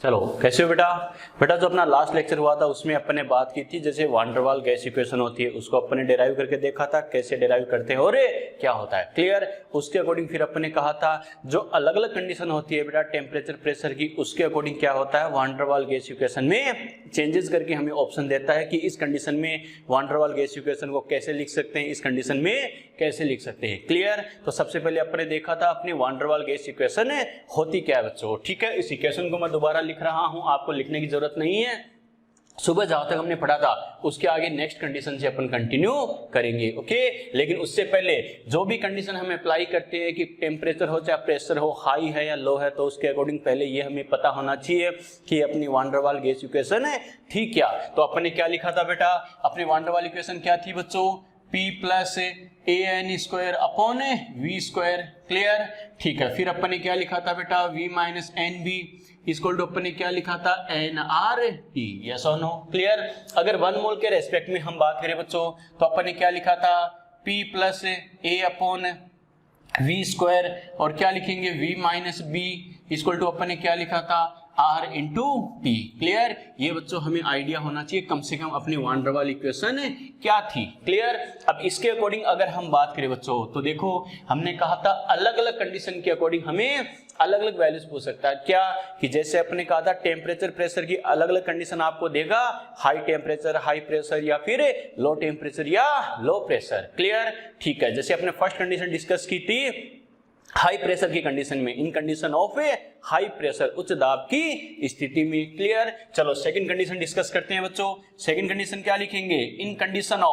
चलो कैसे हो बेटा। बेटा जो अपना लास्ट लेक्चर हुआ था उसमें अपन ने बात की थी जैसे वान डेर वाल गैस इक्वेशन होती है उसको अपन ने डेराइव करके देखा था कैसे डेराइव करते हैं और क्या होता है क्लियर। उसके अकॉर्डिंग फिर अपन ने कहा था जो अलग अलग कंडीशन होती है बेटा टेम्परेचर प्रेशर की उसके अकॉर्डिंग क्या होता है वान डेर वाल गैस इक्वेशन में चेंजेस करके हमें ऑप्शन देता है कि इस कंडीशन में वान डेर वाल गैस इक्वेशन को कैसे लिख सकते हैं, इस कंडीशन में कैसे लिख सकते हैं क्लियर। तो सबसे पहले अपन ने देखा था अपनी वान डेर वाल गैस इक्वेशन होती क्या है बच्चों, ठीक है। इस इक्वेशन को मैं दोबारा लिख रहा हूं, आपको लिखने की जरूरत नहीं है। सुबह जहां तक हमने पढ़ा था उसके आगे नेक्स्ट कंडीशन से अपन कंटिन्यू करेंगे ओके। लेकिन उससे पहले जो भी कंडीशन हम अप्लाई करते हैं कि टेम्परेचर हो चाहे प्रेशर हो हाई है या लो है तो उसके अकॉर्डिंग पहले ये हमें पता होना चाहिए कि अपनी वान डेर वाल गैस इक्वेशन है ठीक क्या। तो अपन ने क्या लिखा था बेटा, अपनी वान डेर वाल इक्वेशन क्या थी बच्चों, P plus A N square upon V square clear ठीक है। फिर अपन ने क्या लिखा था बेटा V minus n b equal to अपन ने क्या लिखा था एन आर टी, यस और नो क्लियर। अगर 1 मोल के रेस्पेक्ट में हम बात करें बच्चों तो अपन ने क्या लिखा था P प्लस ए अपॉन वी स्क्वायर और क्या लिखेंगे V minus B equal to अपन ने क्या लिखा था R इंटू टी क्लियर। ये बच्चों हमें आइडिया होना चाहिए कम से कम अपनी वान डेर वाल इक्वेशन क्या थी क्लियर। अब इसके अकॉर्डिंग अगर हम बात करें बच्चों तो देखो हमने कहा था अलग अलग कंडीशन के अकॉर्डिंग हमें अलग अलग वैल्यूज पूछ सकता है क्या, कि जैसे अपने कहा था टेम्परेचर प्रेशर की अलग अलग कंडीशन आपको देगा, हाई टेम्परेचर हाई प्रेशर या फिर लो टेम्परेचर या लो प्रेशर क्लियर ठीक है। जैसे अपने फर्स्ट कंडीशन डिस्कस की थी हाई प्रेशर की कंडीशन में, in condition of high pressure उच्च दाब की स्थिति में क्लियर। चलो सेकंड कंडीशन डिस्कस करते हैं बच्चों। सेकंड कंडीशन क्या लिखेंगे, इन कंडीशन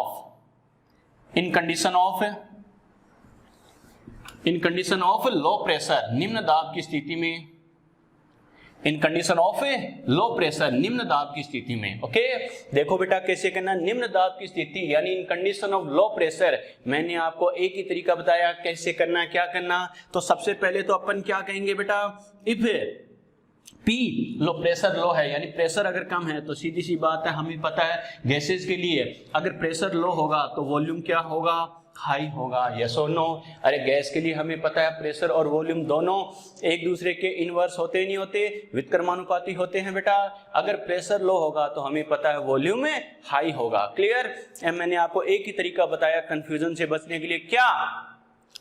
ऑफ लो प्रेशर निम्न दाब की स्थिति में, in condition of low pressure निम्न दाब की स्थिति में ओके। देखो बेटा कैसे करना, निम्न दाब की स्थिति यानी इन कंडीशन ऑफ लो प्रेशर मैंने आपको एक ही तरीका बताया कैसे करना क्या करना। तो सबसे पहले तो अपन क्या कहेंगे बेटा, if P low pressure low है यानी प्रेशर अगर कम है तो सीधी सी बात है हमें पता है गैसेस के लिए अगर प्रेशर लो होगा तो वॉल्यूम क्या होगा हाई होगा, यस और नो। अरे गैस के लिए हमें पता है प्रेशर और वॉल्यूम दोनों एक दूसरे के इनवर्स होते नहीं होते, व्युत्क्रमानुपाती होते हैं बेटा। अगर प्रेशर लो होगा तो हमें पता है वॉल्यूम हाई होगा क्लियर। मैंने आपको एक ही तरीका बताया कंफ्यूजन से बचने के लिए, क्या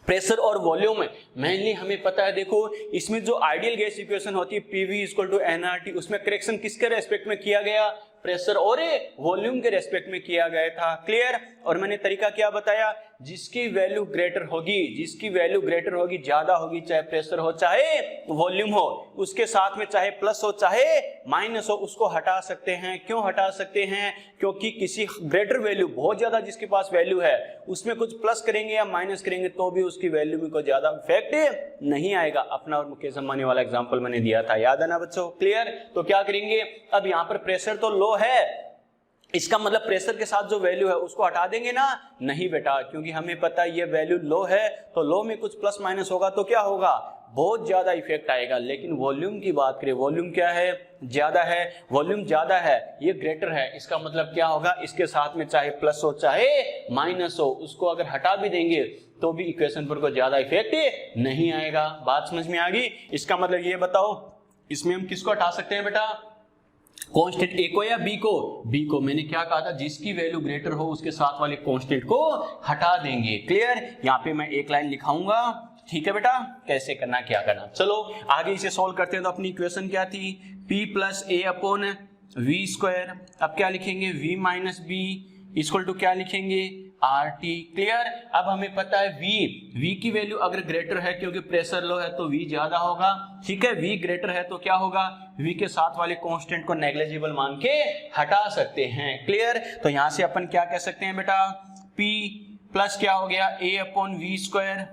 प्रेशर और वॉल्यूम मेनली हमें पता है। देखो इसमें जो आइडियल गैस इक्वेशन होती है PV इक्वल टू nRT उसमें करेक्शन किसके रेस्पेक्ट में किया गया, प्रेशर और वॉल्यूम के रेस्पेक्ट में किया गया था क्लियर। और मैंने तरीका क्या बताया, जिसकी वैल्यू ग्रेटर होगी ज्यादा होगी चाहे प्रेशर हो चाहे वॉल्यूम हो, उसके साथ में चाहे प्लस हो चाहे माइनस हो उसको हटा सकते हैं। क्यों हटा सकते हैं, क्योंकि किसी ग्रेटर वैल्यू बहुत ज्यादा जिसके पास वैल्यू है उसमें कुछ प्लस करेंगे या माइनस करेंगे तो भी उसकी वैल्यू में कोई ज्यादा इफेक्ट नहीं आएगा। अपना और मुकेश अंबानी वाला एग्जांपल मैंने दिया था, याद है ना बच्चों क्लियर। तो क्या करेंगे, अब यहाँ पर प्रेशर तो लो है इसका मतलब प्रेशर के साथ जो वैल्यू है उसको हटा देंगे ना, नहीं बेटा, क्योंकि हमें पता है ये वैल्यू लो है तो लो में कुछ प्लस माइनस होगा तो क्या होगा बहुत ज्यादा इफेक्ट आएगा। लेकिन वॉल्यूम की बात करें, वॉल्यूम क्या है ज्यादा है, वॉल्यूम ज्यादा है ये ग्रेटर है, इसका मतलब क्या होगा इसके साथ में चाहे प्लस हो चाहे माइनस हो उसको अगर हटा भी देंगे तो भी इक्वेशन पर कोई ज्यादा इफेक्ट नहीं आएगा। बात समझ में आ गई। इसका मतलब ये बताओ इसमें हम किसको हटा सकते हैं बेटा, कांस्टेंट ए को या बी को मैंने क्या कहा था, जिसकी वैल्यू ग्रेटर हो उसके साथ वाले कांस्टेंट को हटा देंगे क्लियर। यहाँ पे मैं एक लाइन लिखाऊंगा ठीक है बेटा, कैसे करना क्या करना। चलो आगे इसे सॉल्व करते हैं। तो अपनी इक्वेशन क्या थी, P प्लस ए अपॉन वी स्क्वायर। अब क्या लिखेंगे V minus B equal to क्या लिखेंगे RT क्लियर। अब हमें पता है V की वैल्यू अगर ग्रेटर है क्योंकि प्रेशर लो है तो V ज्यादा होगा ठीक है। V ग्रेटर है तो क्या होगा, V के साथ वाले कांस्टेंट को नेग्लिजिबल मान के हटा सकते हैं क्लियर। तो यहां से अपन क्या कह सकते हैं बेटा, P प्लस क्या हो गया A अपॉन वी स्क्वायर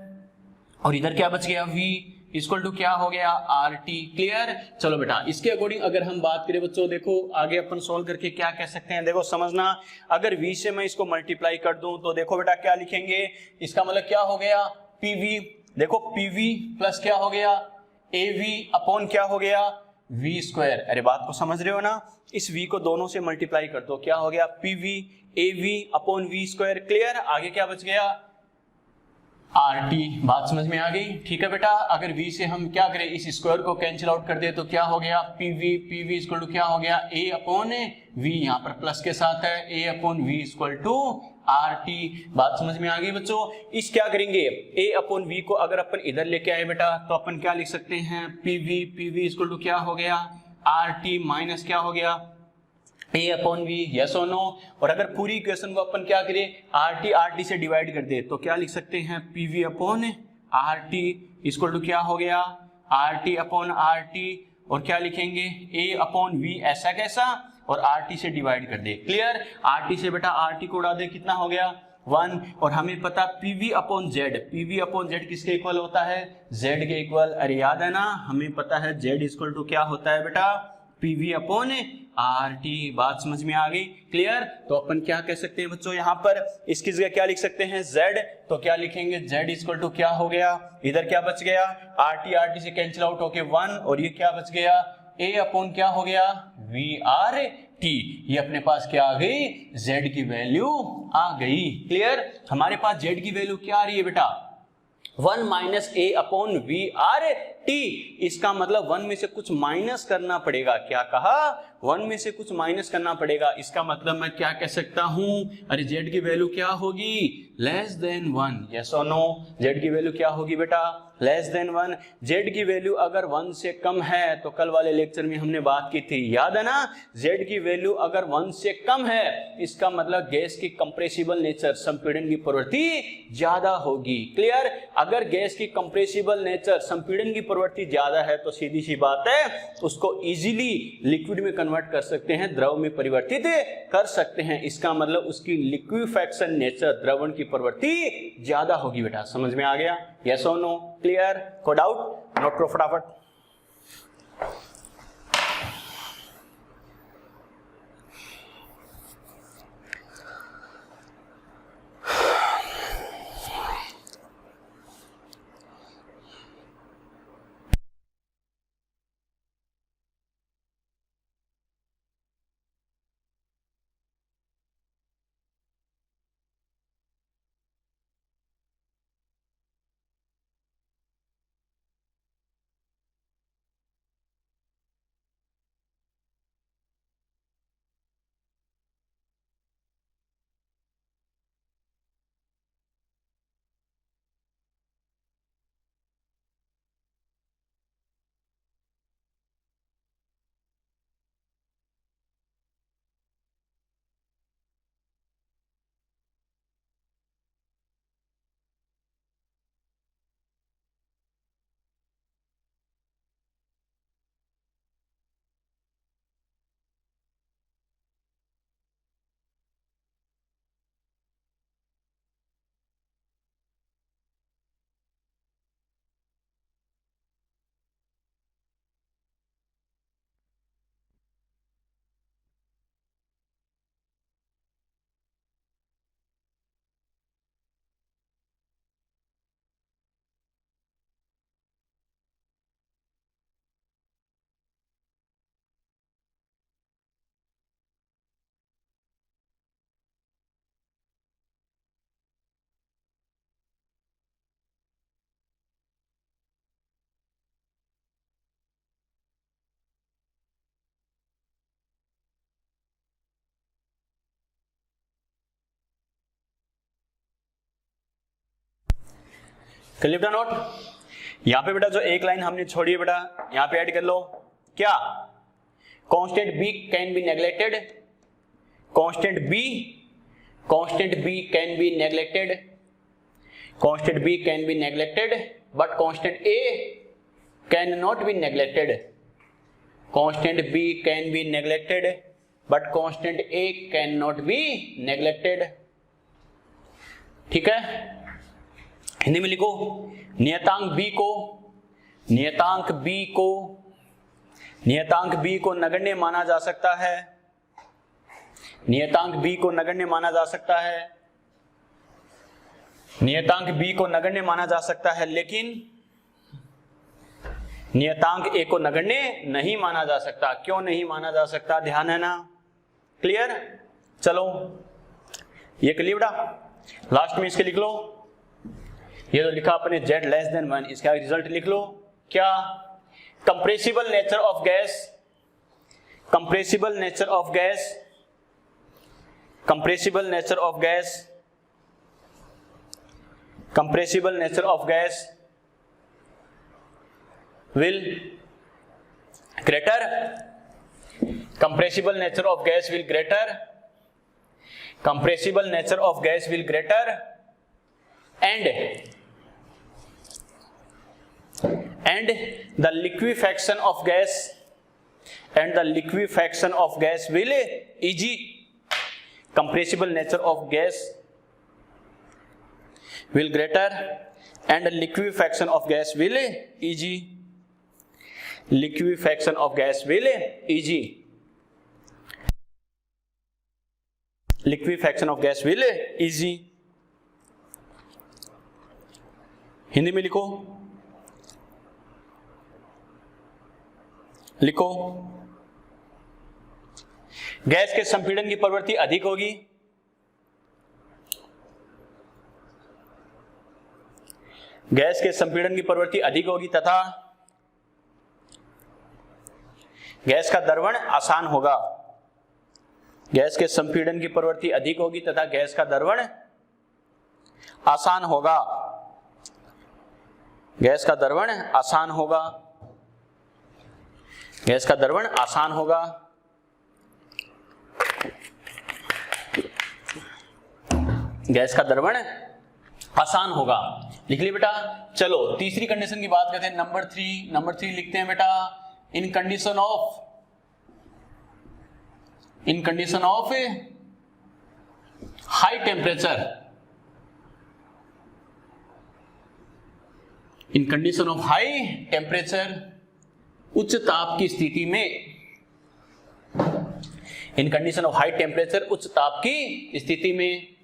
और इधर क्या बच गया V इक्वल टू क्या हो गया RT क्लियर। चलो बेटा इसके अकॉर्डिंग अगर हम बात करें बच्चों, देखो आगे अपन सोल्व करके क्या कह सकते हैं, देखो समझना। अगर V से मैं इसको मल्टीप्लाई कर दूं तो देखो बेटा क्या लिखेंगे, इसका मतलब क्या हो गया PV, देखो PV प्लस क्या हो गया AV अपॉन क्या हो गया V स्क्वायर। अरे बात को समझ रहे हो ना, इस V को दोनों से मल्टीप्लाई कर दो क्या हो गया PV AV upon V square clear. आगे क्या बच गया आर टी, बात समझ में आ गई? ठीक है बेटा, अगर v से हम क्या करें, इस स्क्वायर को कैंसिल आउट कर दे तो क्या हो गया, pv इक्वल टू क्या हो गया, a अपॉन v, यहाँ पर प्लस के साथ है, a upon v equal to R T. बात समझ में आ गई बच्चों? इस क्या करेंगे, a अपॉन v को अगर अपन इधर लेके आए बेटा तो अपन क्या लिख सकते हैं, pv इक्वल टू क्या हो गया, आर टी माइनस क्या हो गया, a अपॉन वी, यस और नो। और अगर पूरी इक्वेशन को अपन क्या करें, आर टी से डिवाइड कर दे तो क्या लिख सकते हैं, P V upon R T equal to क्या हो गया, R T upon R T, और क्या लिखेंगे, a अपॉन वी, ऐसा कैसा, और आर टी से डिवाइड कर दे। क्लियर? आर टी से बेटा आर टी को उड़ा दे, कितना हो गया 1, और हमें पता पीवी अपॉन जेड किसके इक्वल होता है, जेड के इक्वल। अरे याद है ना, हमें पता है जेड इक्वल टू क्या होता है बेटा, पीवी अपॉन आर टी। बात समझ में आ गई? क्लियर? तो अपन क्या कह सकते हैं बच्चों, यहाँ पर इसकी जगह क्या लिख सकते हैं, z, तो क्या लिखेंगे, z इक्वल टू क्या हो गया, इधर क्या बच गया, आर टी से कैंसिल आउट होके 1, और ये क्या बच गया, a अपॉन क्या हो गया, वी आर टी। ये अपने पास क्या आ गई, z की वैल्यू आ गई। क्लियर? हमारे पास z की वैल्यू क्या आ रही है बेटा, 1 minus A upon V R T. इसका मतलब 1 में से कुछ माइनस करना पड़ेगा। क्या कहा, 1 में से कुछ माइनस करना पड़ेगा। इसका मतलब मैं क्या कह सकता हूं, अरे z की वैल्यू क्या होगी, लेस देन 1, यस और नो। z की वैल्यू क्या होगी बेटा, लेस देन 1। z की वैल्यू अगर 1 से कम है, तो कल वाले लेक्चर में हमने बात की थी, याद है ना, z की वैल्यू अगर 1 से कम है, इसका मतलब गैस की कंप्रेसिबल नेचर, संपीड़न की प्रवृत्ति ज्यादा होगी। क्लियर? अगर गैस की कंप्रेसिबल नेचर, संपीड़न की प्रवृत्ति ज्यादा है, तो सीधी सी बात है, उसको इजीली लिक्विड में कन्वर्ट कर सकते हैं, द्रव में परिवर्तित कर सकते हैं। इसका मतलब उसकी लिक्विफेक्शन नेचर, द्रवण की प्रवृत्ति ज्यादा होगी। बेटा समझ में आ गया, यस और नो? क्लियर? कोई डाउट? नोट करो फटाफट। कर लिया बेटा नोट? यहां पे बेटा जो एक लाइन हमने छोड़ी है बेटा, यहां पे ऐड कर लो। क्या, constant b can be neglected, constant b can be neglected, constant b can be neglected, but constant a can not be neglected, constant b can be neglected, but constant a can not be neglected. ठीक है, हिंदी में लिखो, नियतांक b को नगण्य माना जा सकता है, नियतांक b को नगण्य माना जा सकता है, नियतांक b को नगण्य माना जा सकता है, लेकिन नियतांक a को नगण्य नहीं माना जा सकता। क्यों नहीं माना जा सकता, ध्यान है ना? क्लियर? चलो ये कर लिया बेटा, लास्ट में इसके लिख लो। ये तो लिखा अपने z लेस देन 1, इसका रिजल्ट लिख लो क्या, compressible nature of gas, compressible nature of gas, compressible nature of gas, compressible nature of gas will greater, compressible nature of gas will greater, compressible nature of gas will greater, and the liquefaction of gas, and the liquefaction of gas will easy, compressible nature of gas will greater and the liquefaction of gas will easy, liquefaction of gas will easy, liquefaction of gas will easy। Hindi में लिखो, लिखो gas के संपीड़न की प्रवृत्ति अधिक होगी, gas के संपीड़न की प्रवृत्ति अधिक होगी तथा गैस का द्रवण आसान होगा, गैस के संपीड़न की प्रवृत्ति अधिक होगी तथा गैस का द्रवण आसान होगा, गैस का द्रवण आसान होगा, गैस का द्रवण आसान होगा। गैस का द्रवण आसान होगा, लिख लिया बेटा। चलो तीसरी कंडीशन की बात करते हैं, नंबर 3। नंबर 3 लिखते हैं बेटा, in condition of high temperature, in condition of high temperature, उच्च ताप की स्थिति में, in condition of high temperature उच्च ताप की स्थिति में,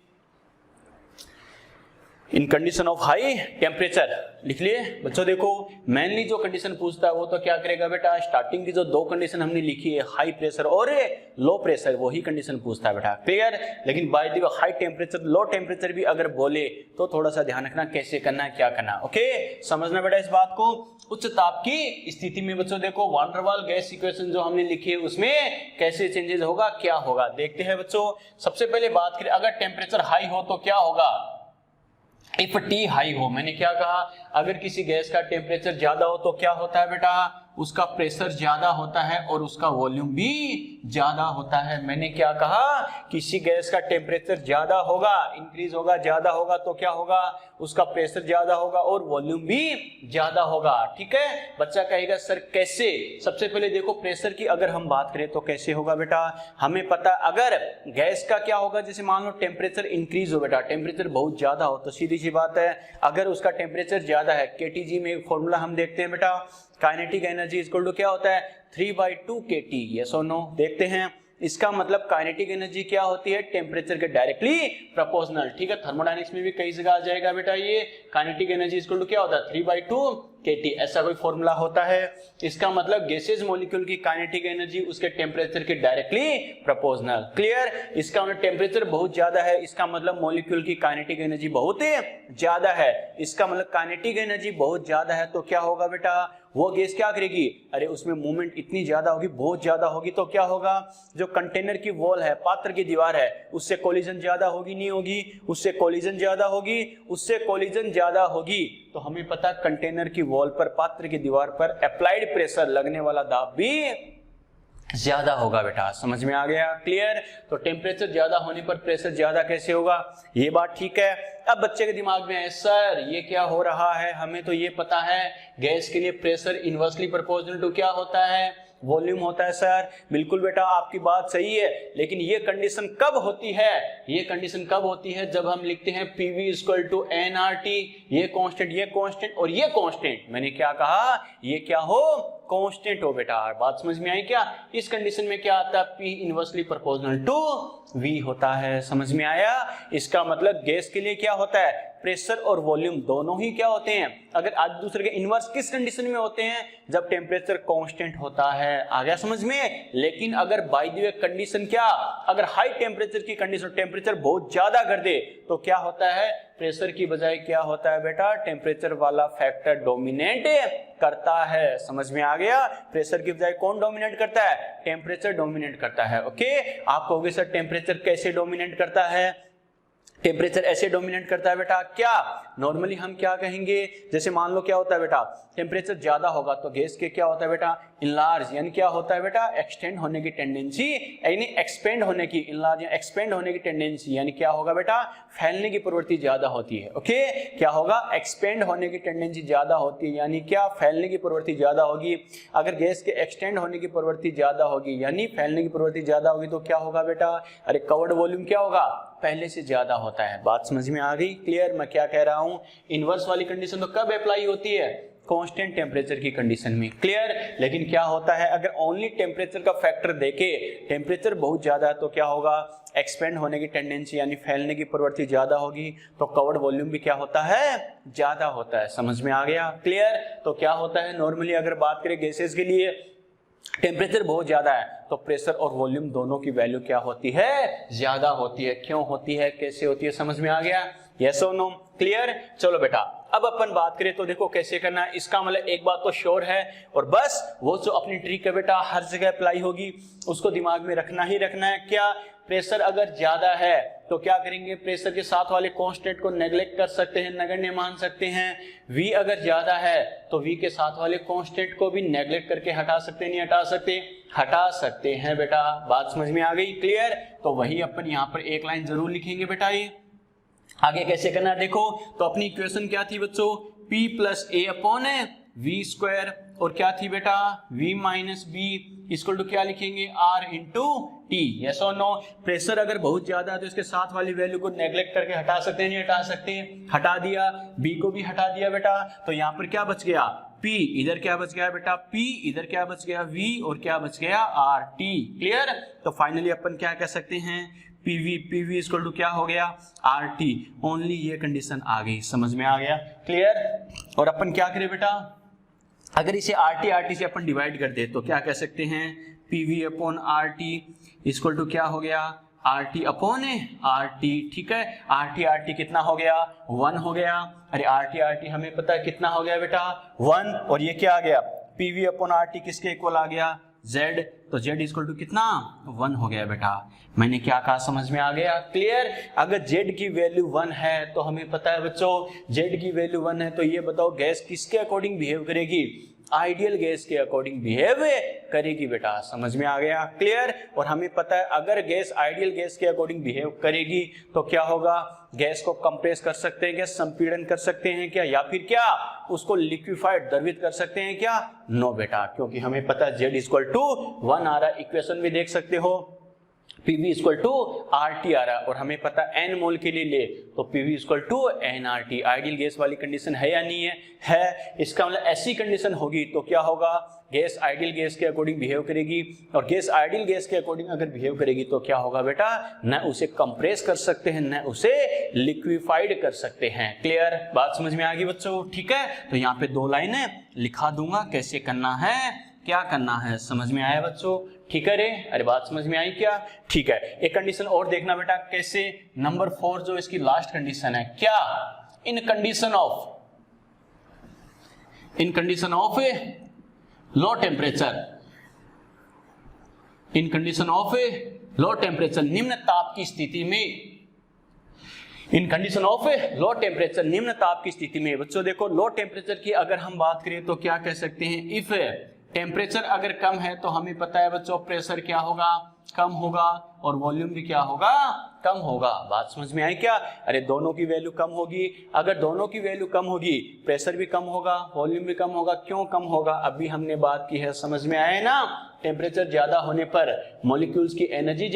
in condition of high temperature लिख लिए बच्चों। देखो मेनली जो कंडीशन पूछता है वो तो क्या करेगा बेटा, स्टार्टिंग की जो दो कंडीशन हमने लिखी है हाई प्रेशर और लो प्रेशर, वही कंडीशन पूछता है बेटा, क्लियर। लेकिन bye the way high temperature low temperature भी अगर बोले तो थोड़ा सा ध्यान रखना कैसे करना है, क्या करना, ओके समझना बेटा इस बात को। उच्च ताप की स्थिति में बच्चों देखो वान डेर वाल गैस इक्वेशन जो हमने लिखी है उसमें कैसे चेंजेस होगा, क्या होगा, देखते हैं बच्चों। सबसे पहले बात करें अगर टेम्परेचर हाई हो तो क्या होगा, इफ टी हाई हो, मैंने क्या कहा, अगर किसी गैस का टेम्परेचर ज्यादा हो तो क्या होता है बेटा, उसका प्रेशर ज्यादा होता है और उसका वॉल्यूम भी ज्यादा होता है। मैंने क्या कहा, किसी गैस का टेम्परेचर ज्यादा होगा, इंक्रीज होगा, ज्यादा होगा तो क्या होगा, उसका प्रेशर ज्यादा होगा और वॉल्यूम भी ज्यादा होगा, ठीक है। बच्चा कहेगा सर कैसे, सबसे पहले देखो प्रेशर की अगर हम बात करें तो कैसे होगा बेटा, हमें पता अगर गैस का क्या होगा, जैसे मान लो टेम्परेचर इंक्रीज हो बेटा, टेम्परेचर बहुत ज्यादा हो तो सीधी सी बात है अगर उसका टेम्परेचर ज्यादा है, केटीजी में एक फॉर्मूला हम देखते हैं बेटा, काइनेटिक एनर्जी इक्वल टू क्या होता है 3/2 kT, यस और नो, देखते हैं। इसका मतलब काइनेटिक एनर्जी क्या होती है, टेम्परेचर के डायरेक्टली प्रोपोर्शनल, ठीक है। थर्मोडायनेमिक्स में भी कई जगह आ जाएगा बेटा ये, काइनेटिक एनर्जी इक्वल टू क्या होता है 3/2 kT, ऐसा कोई फॉर्मूला होता है। इसका मतलब गैसेज मॉलिक्यूल की काइनेटिक एनर्जी उसके टेम्परेचर के डायरेक्टली प्रोपोर्शनल, क्लियर। इसका मतलब टेम्परेचर बहुत ज्यादा है, इसका मतलब मॉलिक्यूल की काइनेटिक एनर्जी बहुत ज्यादा है, इसका मतलब काइनेटिक एनर्जी बहुत ज्यादा है तो क्या होगा बेटा, वो गैस क्या करेगी, अरे उसमें मूवमेंट इतनी ज्यादा होगी, बहुत ज्यादा होगी तो क्या होगा, जो कंटेनर की वॉल है, पात्र की दीवार है, उससे कोलिजन ज्यादा होगी नहीं होगी, उससे कोलिजन ज्यादा होगी, उससे कोलिजन ज्यादा होगी तो हमें पता कंटेनर की वॉल पर, पात्र की दीवार पर अप्लाइड प्रेशर लगने वाला दाब भी ज्यादा होगा बेटा, समझ में आ गया, क्लियर। तो टेम्परेचर ज्यादा होने पर प्रेशर ज्यादा कैसे होगा, ये बात ठीक है। अब बच्चे के दिमाग में है सर ये क्या हो रहा है, हमें तो ये पता है गैस के लिए प्रेशर इनवर्सली प्रोपोर्शनल टू क्या होता है, वॉल्यूम होता है। सर बिल्कुल बेटा आपकी बात सही है, लेकिन ये कंडीशन कब होती है, ये कंडीशन कब होती है जब हम लिखते हैं PV इक्वल टू nRT, ये कांस्टेंट, ये कांस्टेंट और ये कांस्टेंट, मैंने क्या कहा, ये क्या हो, कांस्टेंट हो बेटा। बात समझ में आई क्या, इस कंडीशन में क्या आता है, P inversely proportional to V होता है, समझ में आया। इसका मतलब गैस के लिए क्या होता है, प्रेशर और वॉल्यूम दोनों ही क्या होते हैं, अगर आज दूसरे के इनवर्स किस कंडीशन में होते हैं, जब टेम्परेचर कांस्टेंट होता है, आ गया समझ में। लेकिन अगर बाय द वे कंडीशन क्या, अगर हाई टेम्परेचर की कंडीशन, टेम्परेचर बहुत ज्यादा कर दे तो क्या होता है, प्रेशर की बजाय क्या होता है बेटा, टेम्परेचर वाला फैक्टर डोमिनेट करता है। समझ में आ गया, प्रेशर की बजाय कौन डोमिनेट करता है, टेम्परेचर डोमिनेट करता है। ओके, आप कहोगे सर टेम्परेचर कैसे डोमिनेट करता है, टेम्परेचर ऐसे डोमिनेट करता है बेटा, क्या नॉर्मली हम क्या कहेंगे, जैसे मान लो क्या होता है बेटा, टेम्परेचर ज्यादा होगा तो गैस के क्या होता है बेटा, इनलार्ज, यानी क्या होता है बेटा, एक्सटेंड होने की टेंडेंसी, यानी एक्सपेंड होने की, इनलार्ज या एक्सपेंड होने की टेंडेंसी, यानी क्या होगा बेटा, फैलने की प्रवृत्ति ज्यादा होती है। ओके, क्या होगा, एक्सपेंड होने की टेंडेंसी ज्यादा होती है, यानी क्या, फैलने की प्रवृत्ति ज्यादा होगी। अगर गैस के एक्सटेंड होने की प्रवृत्ति ज्यादा होगी यानी फैलने की प्रवृत्ति ज्यादा होगी तो क्या होगा बेटा, अरे कवर्ड वॉल्यूम क्या होगा, पहले से ज्यादा होता है। बात समझ में आ गई, क्लियर मैं क्या कह रहा हूं। इनवर्स वाली कंडीशन तो कब अप्लाई होती है, कांस्टेंट टेम्परेचर की कंडीशन में, क्लियर। लेकिन क्या होता है, अगर ओनली टेम्परेचर का फैक्टर देखे, टेम्परेचर बहुत ज्यादा है तो क्या होगा, एक्सपेंड होने की टेंडेंसी यानी फैलने की प्रवृत्ति ज्यादा होगी, तो कवर्ड वॉल्यूम भी क्या होता है, ज्यादा होता है। समझ में आ गया, क्लियर। तो क्या होता है, नॉर्मली अगर बात करें गैसेस के लिए, टेम्परेचर बहुत ज्यादा है तो प्रेशर और वॉल्यूम दोनों की वैल्यू क्या होती है, ज्यादा होती है। क्यों होती है, कैसे होती है, समझ में आ गया, यस और नो, क्लियर। चलो बेटा अब अपन बात करें तो देखो कैसे करना है, इसका मतलब एक बात तो श्योर है, और बस वो जो अपनी ट्रिक है बेटा हर जगह अप्लाई होगी, उसको दिमाग में रखना ही रखना है। क्या, प्रेशर अगर ज्यादा है तो क्या करेंगे, प्रेशर के साथ वाले कांस्टेंट को नेग्लेक्ट कर सकते हैं, नगण्य मान सकते हैं। V अगर ज्यादा है तो V के साथ वाले कांस्टेंट को भी नेग्लेक्ट करके हटा सकते हैं, नहीं हटा सकते, हटा सकते हैं बेटा। बात समझ में आ गई, क्लियर। तो वही अपन यहाँ पर एक लाइन जरूर लिखेंगे बेटा। ये आगे कैसे करना है देखो, तो अपनी इक्वेशन क्या थी बच्चों, P प्लस ए अपॉन वी स्क्वायर, और क्या थी बेटा, V minus B equal to क्या लिखेंगे, R इंटू टी। यस और नो, प्रेशर अगर बहुत ज्यादा है तो इसके साथ वाली वैल्यू को नेग्लेक्ट करके हटा सकते हैं, नहीं हटा सकते, हटा दिया, B को भी हटा दिया बेटा, तो यहाँ पर क्या बच गया, P, इधर क्या बच गया बेटा, P, इधर क्या बच गया V, और क्या बच गया R T, क्लियर। तो फाइनली अपन क्या कह सकते हैं, PV इक्वल टू क्या हो गया, RT, ओनली ये कंडीशन आ गई। समझ में आ गया, क्लियर। और अपन क्या करें बेटा, अगर इसे RT से अपन डिवाइड कर दे तो क्या कह सकते हैं, PV upon RT equal to क्या हो गया, RT अपॉन RT, ठीक है। RT कितना हो गया, 1 हो गया। अरे RT हमें पता है कितना हो गया बेटा, 1, और ये क्या आ गया, PV अपॉन RT किसके इक्वल आ गया, Z, तो Z इक्वल टू कितना, 1 हो गया बेटा। मैंने क्या कहा, समझ में आ गया, क्लियर। अगर Z की वैल्यू 1 है तो हमें पता है बच्चों, Z की वैल्यू 1 है तो ये बताओ गैस किसके अकॉर्डिंग बिहेव करेगी, आइडियल गैस के अकॉर्डिंग बिहेव करेगी बेटा। समझ में आ गया, क्लियर। और हमें पता है अगर गैस आइडियल गैस के अकॉर्डिंग बिहेव करेगी तो क्या होगा, गैस को कंप्रेस कर सकते हैं क्या, संपीड़न कर सकते हैं क्या, या फिर क्या उसको लिक्विफाइड द्रवित कर सकते हैं क्या, नो बेटा, क्योंकि हमें पता है Z इक्वल टू 1 आ रहा है। इक्वेशन भी देख सकते हो, PV इक्वल टू RT आ रहा है, और हमें पता है N मोल के लिए ले तो PV equal to NRT। Ideal gas वाली कंडीशन है या नहीं है, इसका मतलब ऐसी कंडीशन होगी तो क्या होगा, गैस आइडियल गैस के अकॉर्डिंग बिहेव करेगी, और गैस आइडियल गैस के अकॉर्डिंग अगर बिहेव करेगी तो क्या होगा बेटा, न उसे कंप्रेस कर सकते हैं न उसे लिक्विफाइड कर सकते हैं। क्लियर, बात समझ में आ गई बच्चों, ठीक है। तो यहाँ पे 2 लाइनें लिखा दूंगा, कैसे करना है, क्या करना है, समझ में आया बच्चों, ठीक है रे। अरे बात समझ में आई क्या, ठीक है। एक कंडीशन और देखना बेटा, कैसे, नंबर 4 जो इसकी लास्ट कंडीशन है, क्या, in condition of low temperature, in condition of low temperature, निम्न ताप की स्थिति में, in condition of low temperature, निम्न ताप की स्थिति में। बच्चों देखो, लो टेम्परेचर की अगर हम बात करें तो क्या कह सकते हैं, इफ टेम्परेचर अगर कम है तो हमें पता है बच्चों प्रेशर क्या होगा, कम होगा, और वॉल्यूम भी क्या होगा, कम होगा। बात समझ में आई क्या, अरे दोनों की वैल्यू कम होगी, अगर दोनों की वैल्यू कम होगी प्रेशर भी कम होगा, वॉल्यूम भी कम होगा। क्यों कम होगा, अभी हमने बात की है, समझ में आया ना। टेम्परेचर ज्यादा होने पर मॉलिक्यूल्स की एनर्जी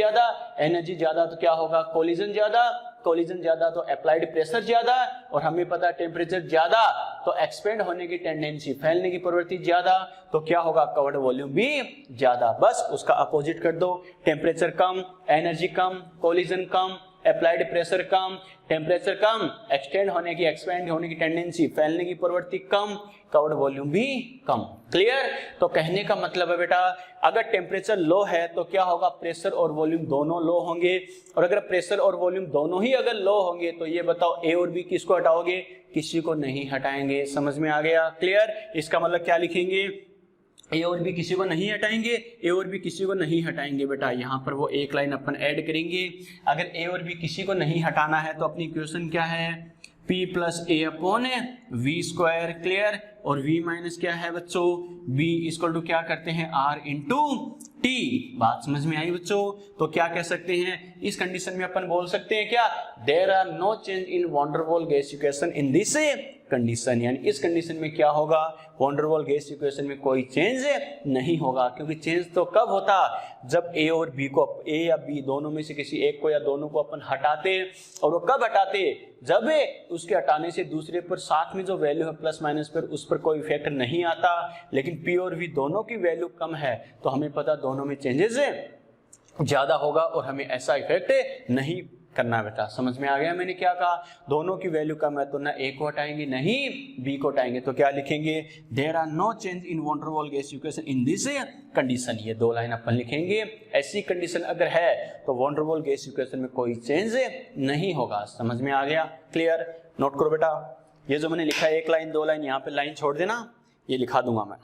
ज्यादा तो क्या होगा, कोलिजन ज्यादा तो अप्लाइड प्रेशर ज्यादा, और हमें पता है टेम्परेचर ज्यादा तो एक्सपेंड होने की टेंडेंसी, फैलने की प्रवृत्ति ज्यादा, तो क्या होगा, कवर्ड वॉल्यूम भी ज्यादा। बस उसका अपोजिट कर दो, टेम्परेचर कम, एनर्जी कम, कोलिजन कम, अप्लाइड प्रेशर कम, टेम्परेचर कम, एक्सटेंड होने की एक्सपेंड होने की टेंडेंसी, फैलने की प्रवृत्ति कम, कवर्ड वॉल्यूम भी कम। क्लियर? तो कहने का मतलब है बेटा अगर टेम्परेचर लो है तो क्या होगा, प्रेशर और वॉल्यूम दोनों लो होंगे, और अगर प्रेशर और वॉल्यूम दोनों ही अगर लो होंगे तो ये बताओ ए और बी किसको हटाओगे, किसी को नहीं हटाएंगे। समझ में आ गया? क्लियर? इसका मतलब क्या लिखेंगे, ए और बी किसी को नहीं हटाएंगे, ए और बी किसी को नहीं हटाएंगे। बेटा यहाँ पर वो एक लाइन अपन ऐड करेंगे, अगर ए और बी किसी को नहीं हटाना है तो अपनी इक्वेशन क्या है, P प्लस ए अपॉन वी स्क्वायर। क्लियर? और V माइनस क्या है बच्चों, B इक्वल टू क्या करते हैं, R इंटू टी। बात समझ में आई बच्चों? तो क्या कह सकते हैं इस कंडीशन में, अपन बोल सकते हैं क्या, there are no change in van der Waals gas equation in this condition. यानी इस कंडीशन में क्या होगा, van der Waals gas equation में कोई चेंज नहीं होगा, क्योंकि चेंज तो कब होता, जब ए और बी को, ए या बी दोनों में से किसी एक को या दोनों को अपन हटाते, और वो कब हटाते, जब उसके हटाने से दूसरे पर साथ में जो वैल्यू है प्लस माइनस पर, उस पर कोई इफेक्ट नहीं आता। लेकिन पी और वी दोनों की वैल्यू कम है तो हमें पता दोनों में चेंजेस ज्यादा होगा और हमें ऐसा इफेक्ट नहीं करना। बेटा समझ में आ गया मैंने क्या कहा, दोनों की वैल्यू कम है तो ना ए को हटाएंगे नहीं बी को हटाएंगे, तो क्या लिखेंगे, there are no change in van der Waals gas equation in this condition. ये दो लाइन अपन लिखेंगे, ऐसी कंडीशन अगर है तो van der Waals gas equation में कोई चेंज नहीं होगा। समझ में आ गया? क्लियर? नोट करो बेटा, ये जो मैंने लिखा है एक लाइन दो लाइन, यहाँ पे लाइन छोड़ देना, ये लिखा दूंगा मैं।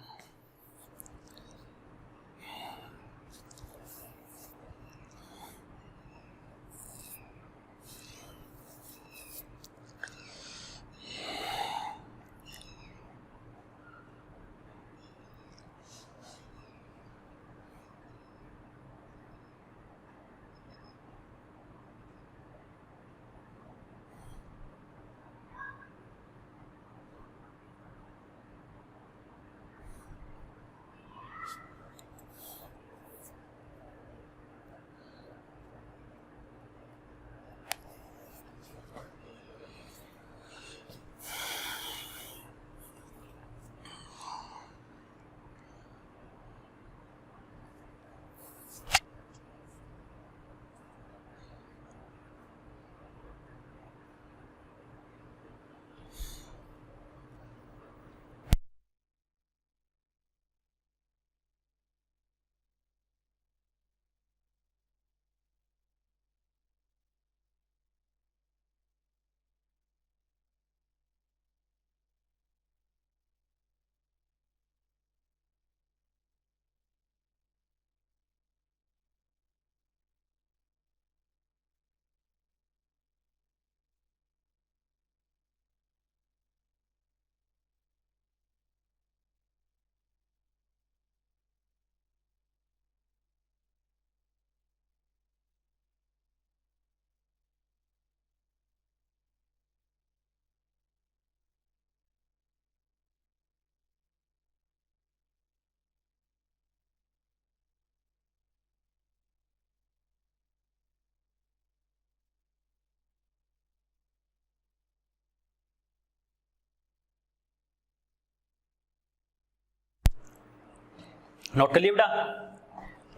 नोट कर लिया बेटा?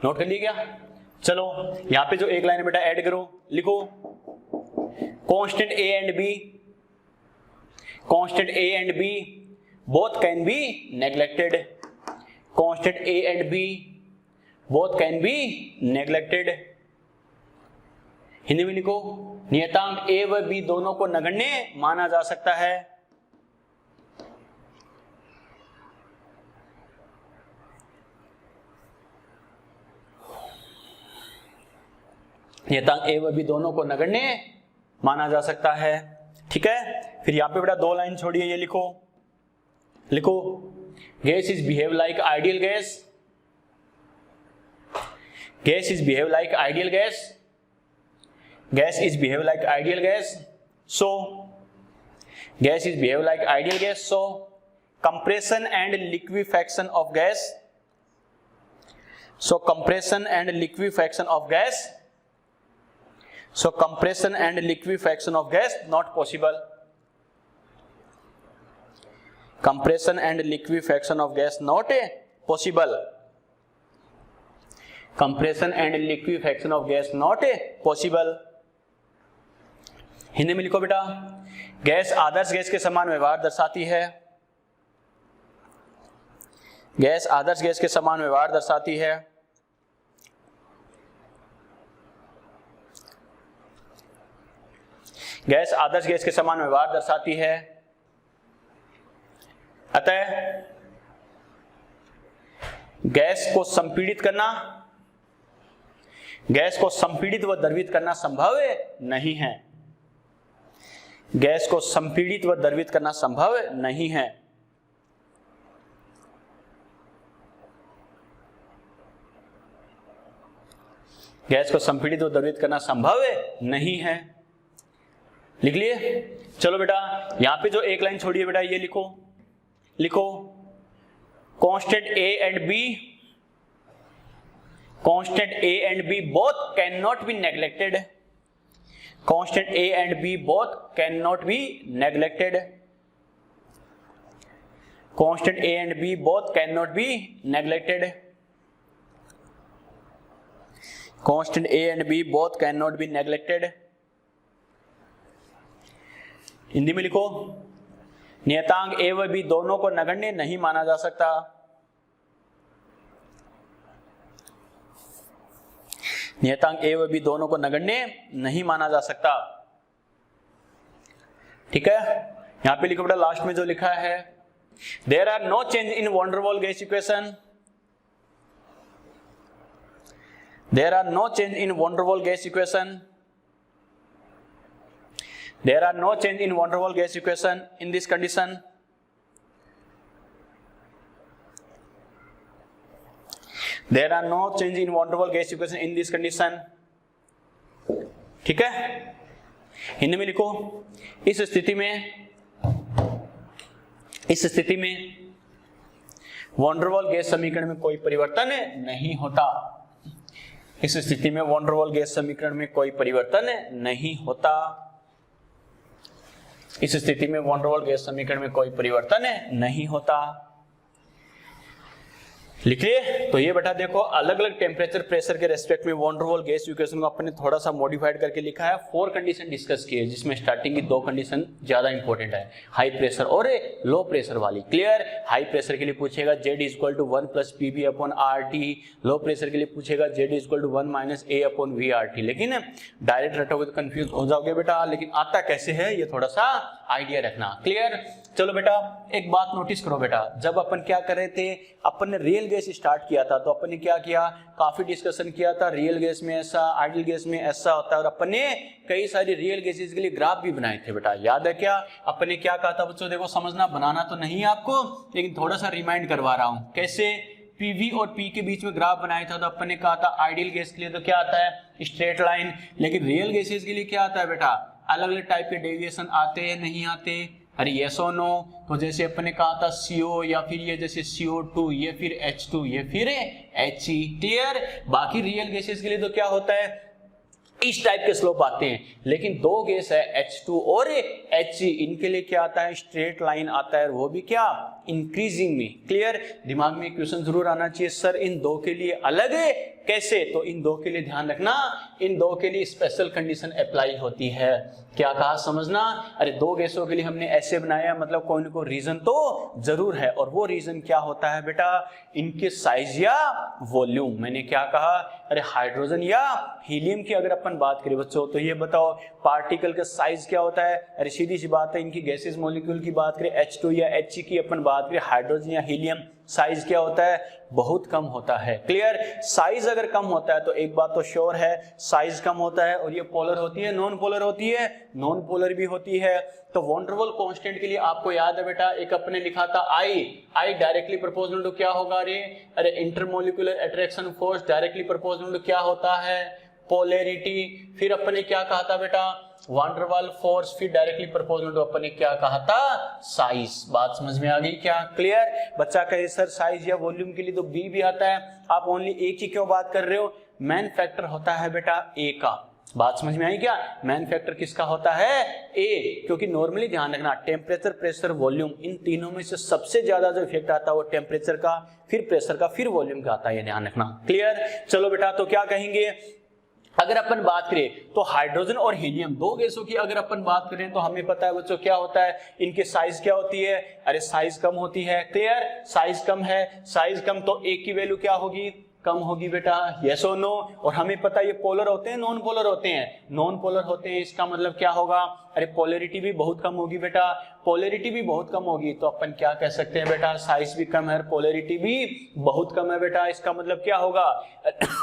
नोट कर लिया क्या? चलो यहां पे जो एक लाइन बेटा ऐड करो, लिखो constant A and B, constant A and B both can be neglected, constant A and B both can be neglected. Hindi में लिखो, नियतांक ए व बी दोनों को नगण्य माना जा सकता है। नियतांक ए व बी दोनों को नगण्य माना जा सकता है। ठीक है, फिर यहां पे बेटा दो लाइन छोड़िए, ये लिखो, लिखो gas is behave like ideal gas, gas is behave like ideal gas, gas is behave like ideal gas, so gas is behave like ideal gas, so compression and liquefaction of gas, so compression and liquefaction of gas, so compression and liquefaction of gas not possible, compression and liquefaction of gas not possible, compression and liquefaction of gas not possible। Hindi में लिखो बेटा, gas आदर्श gas के समान व्यवहार दर्शाती है। Gas आदर्श gas के समान व्यवहार दर्शाती है। गैस आदर्श गैस के समान व्यवहार दर्शाती है। अतः गैस को संपीड़ित करना, गैस को संपीड़ित व द्रवित करना संभव नहीं है। गैस को संपीड़ित व द्रवित करना संभव नहीं है। गैस को संपीड़ित व द्रवित करना संभव नहीं है। लिख लिए? चलो बेटा, यहां पे जो एक लाइन छोड़ी है बेटा, ये लिखो, लिखो constant A and B, constant A and B both cannot be neglected. Constant A and B both cannot be neglected. Constant A and B both cannot be neglected. Constant A and B both cannot be neglected. Hindi में लिखो, नियतांक A व B दोनों को नगण्य नहीं माना जा सकता। नियतांक A व B दोनों को नगण्य नहीं माना जा सकता। ठीक है, यहां पे लिखो बेटा, लास्ट में जो लिखा है, there are no change in van der वाल gas equation. There are no change in van der वाल gas equation. There are no change in van der Waals gas equation in this condition. There are no change in van der Waals gas equation in this condition. ठीक है, हिंदी में लिखो, इस स्थिति में van der वाल gas समीकरण में कोई परिवर्तन नहीं होता। इस स्थिति में वॉन डेर वाल गैस समीकरण में कोई परिवर्तन नहीं होता। इस स्थिति में वॉन डेर वाल गैस समीकरण में कोई परिवर्तन नहीं होता। लिख लिए? तो ये बेटा देखो, अलग अलग टेम्परेचर प्रेशर के रेस्पेक्ट में वॉन डेर वाल गैस इक्वेशन को अपन ने थोड़ा सा मॉडिफाइड करके लिखा है। 4 कंडीशन डिस्कस की है, जिसमें स्टार्टिंग की 2 कंडीशन ज्यादा इंपॉर्टेंट है, हाई प्रेशर और लो प्रेशर वाली। क्लियर? हाई प्रेशर के लिए पूछेगा Z = 1 + PV/RT, लो प्रेशर के लिए पूछेगा Z = 1 - A/VRT। लेकिन डायरेक्ट रटोगे तो कंफ्यूज हो जाओगे बेटा, लेकिन आता कैसे है ये थोड़ा सा आइडिया रखना। क्लियर? चलो बेटा, एक बात नोटिस करो बेटा, जब अपन क्या कर रहे थे, अपन ने रियल गैस स्टार्ट किया था, तो अपन ने क्या किया, काफी डिस्कशन किया था, रियल गैस में ऐसा, आइडियल गैस में ऐसा होता है, और अपन ने कई सारी रियल गैसेस के लिए ग्राफ भी बनाए थे बेटा। याद है क्या अपन ने क्या कहा था बच्चों? देखो, समझना, बनाना तो नहीं है आपको, लेकिन थोड़ा सा रिमाइंड करवा रहा हूं। कैसे? पीवी और पी के बीच में ग्राफ बनाया था, तो अपन ने कहा था आइडियल गैस के लिए तो क्या आता है, स्ट्रेट लाइन, लेकिन रियल गैसेस के लिए क्या आता है बेटा, अलग अलग टाइप के डेविएशन आते हैं, नहीं आते? अरे यस और नो? तो जैसे अपन ने कहा था CO, या फिर ये जैसे CO2, ये फिर H2, ये फिर He। क्लियर? बाकी रियल गैसेस के लिए तो क्या होता है, इस टाइप के स्लोप आते हैं, लेकिन 2 गैस है H2 और He, इनके लिए क्या आता है, स्ट्रेट लाइन आता है, वो भी क्या, इंक्रीजिंग में। क्लियर? दिमाग में क्वेश्चन जरूर आना चाहिए, सर इन 2 के लिए अलग है कैसे? तो इन 2 के लिए ध्यान रखना, इन 2 के लिए स्पेशल कंडीशन अप्लाई होती है। क्या कहा, समझना? अरे 2 गैसों के लिए हमने ऐसे बनाया, मतलब कोई ना कोई रीजन तो जरूर है, और वो रीजन क्या होता है बेटा, इनके साइज या वॉल्यूम। मैंने क्या कहा, अरे हाइड्रोजन या हीलियम की अगर अपन बात करें बच्चों, तो ये बताओ पार्टिकल का साइज क्या होता है? अरे सीधी सी बात है, इनकी गैसेस मॉलिक्यूल की बात करें, H2 या He की अपन बात करें, हाइड्रोजन या हीलियम, साइज क्या होता है, बहुत कम होता है। क्लियर? साइज अगर कम होता है तो एक बात तो श्योर है, साइज कम होता है, और ये पोलर होती है, नॉन पोलर होती है, नॉन पोलर भी होती है। तो वॉन डेर वाल कांस्टेंट के लिए आपको याद है बेटा, एक अपने लिखा था I डायरेक्टली प्रोपोर्शनल टू क्या होगा, अरे intermolecular attraction force directly proportional to क्या होता है, पोलैरिटी। फिर अपने क्या कहा था बेटा, वॉन डेर वाल फोर्स, फिर डायरेक्टली प्रोपोर्शनल टू अपन ने क्या कहा था, साइज। बात समझ में आ गई क्या? क्लियर? बच्चा कहे सर साइज या वॉल्यूम के लिए तो बी भी आता है, आप ओनली ए की क्यों बात कर रहे हो? मैन फैक्टर होता है बेटा ए का। बात समझ में आई क्या? मैन फैक्टर किसका होता है, ए। क्योंकि नॉर्मली ध्यान रखना, टेम्परेचर, प्रेशर, वॉल्यूम, इन तीनों में से सबसे ज्यादा जो इफेक्ट आता है वो टेम्परेचर का, फिर प्रेशर का, फिर वॉल्यूम का आता है, ये ध्यान रखना। क्लियर? चलो बेटा, तो क्या कहेंगे, अगर अपन बात करें तो हाइड्रोजन और हीलियम दो गैसों की अगर अपन बात करें तो हमें पता है बच्चों क्या होता है, इनकी साइज क्या होती है, अरे साइज कम होती है। क्लियर, साइज कम है, साइज कम तो एक की वैल्यू क्या होगी, कम होगी बेटा, यस और नो। और हमें पता है ये पोलर होते हैं नॉन पोलर होते हैं, नॉन पोलर होते हैं, इसका मतलब क्या होगा, अरे पोलैरिटी भी बहुत कम होगी बेटा, पोलैरिटी भी बहुत कम होगी तो अपन क्या कह सकते हैं बेटा, साइज भी कम है, पोलैरिटी भी बहुत कम है बेटा। इसका मतलब क्या होगा,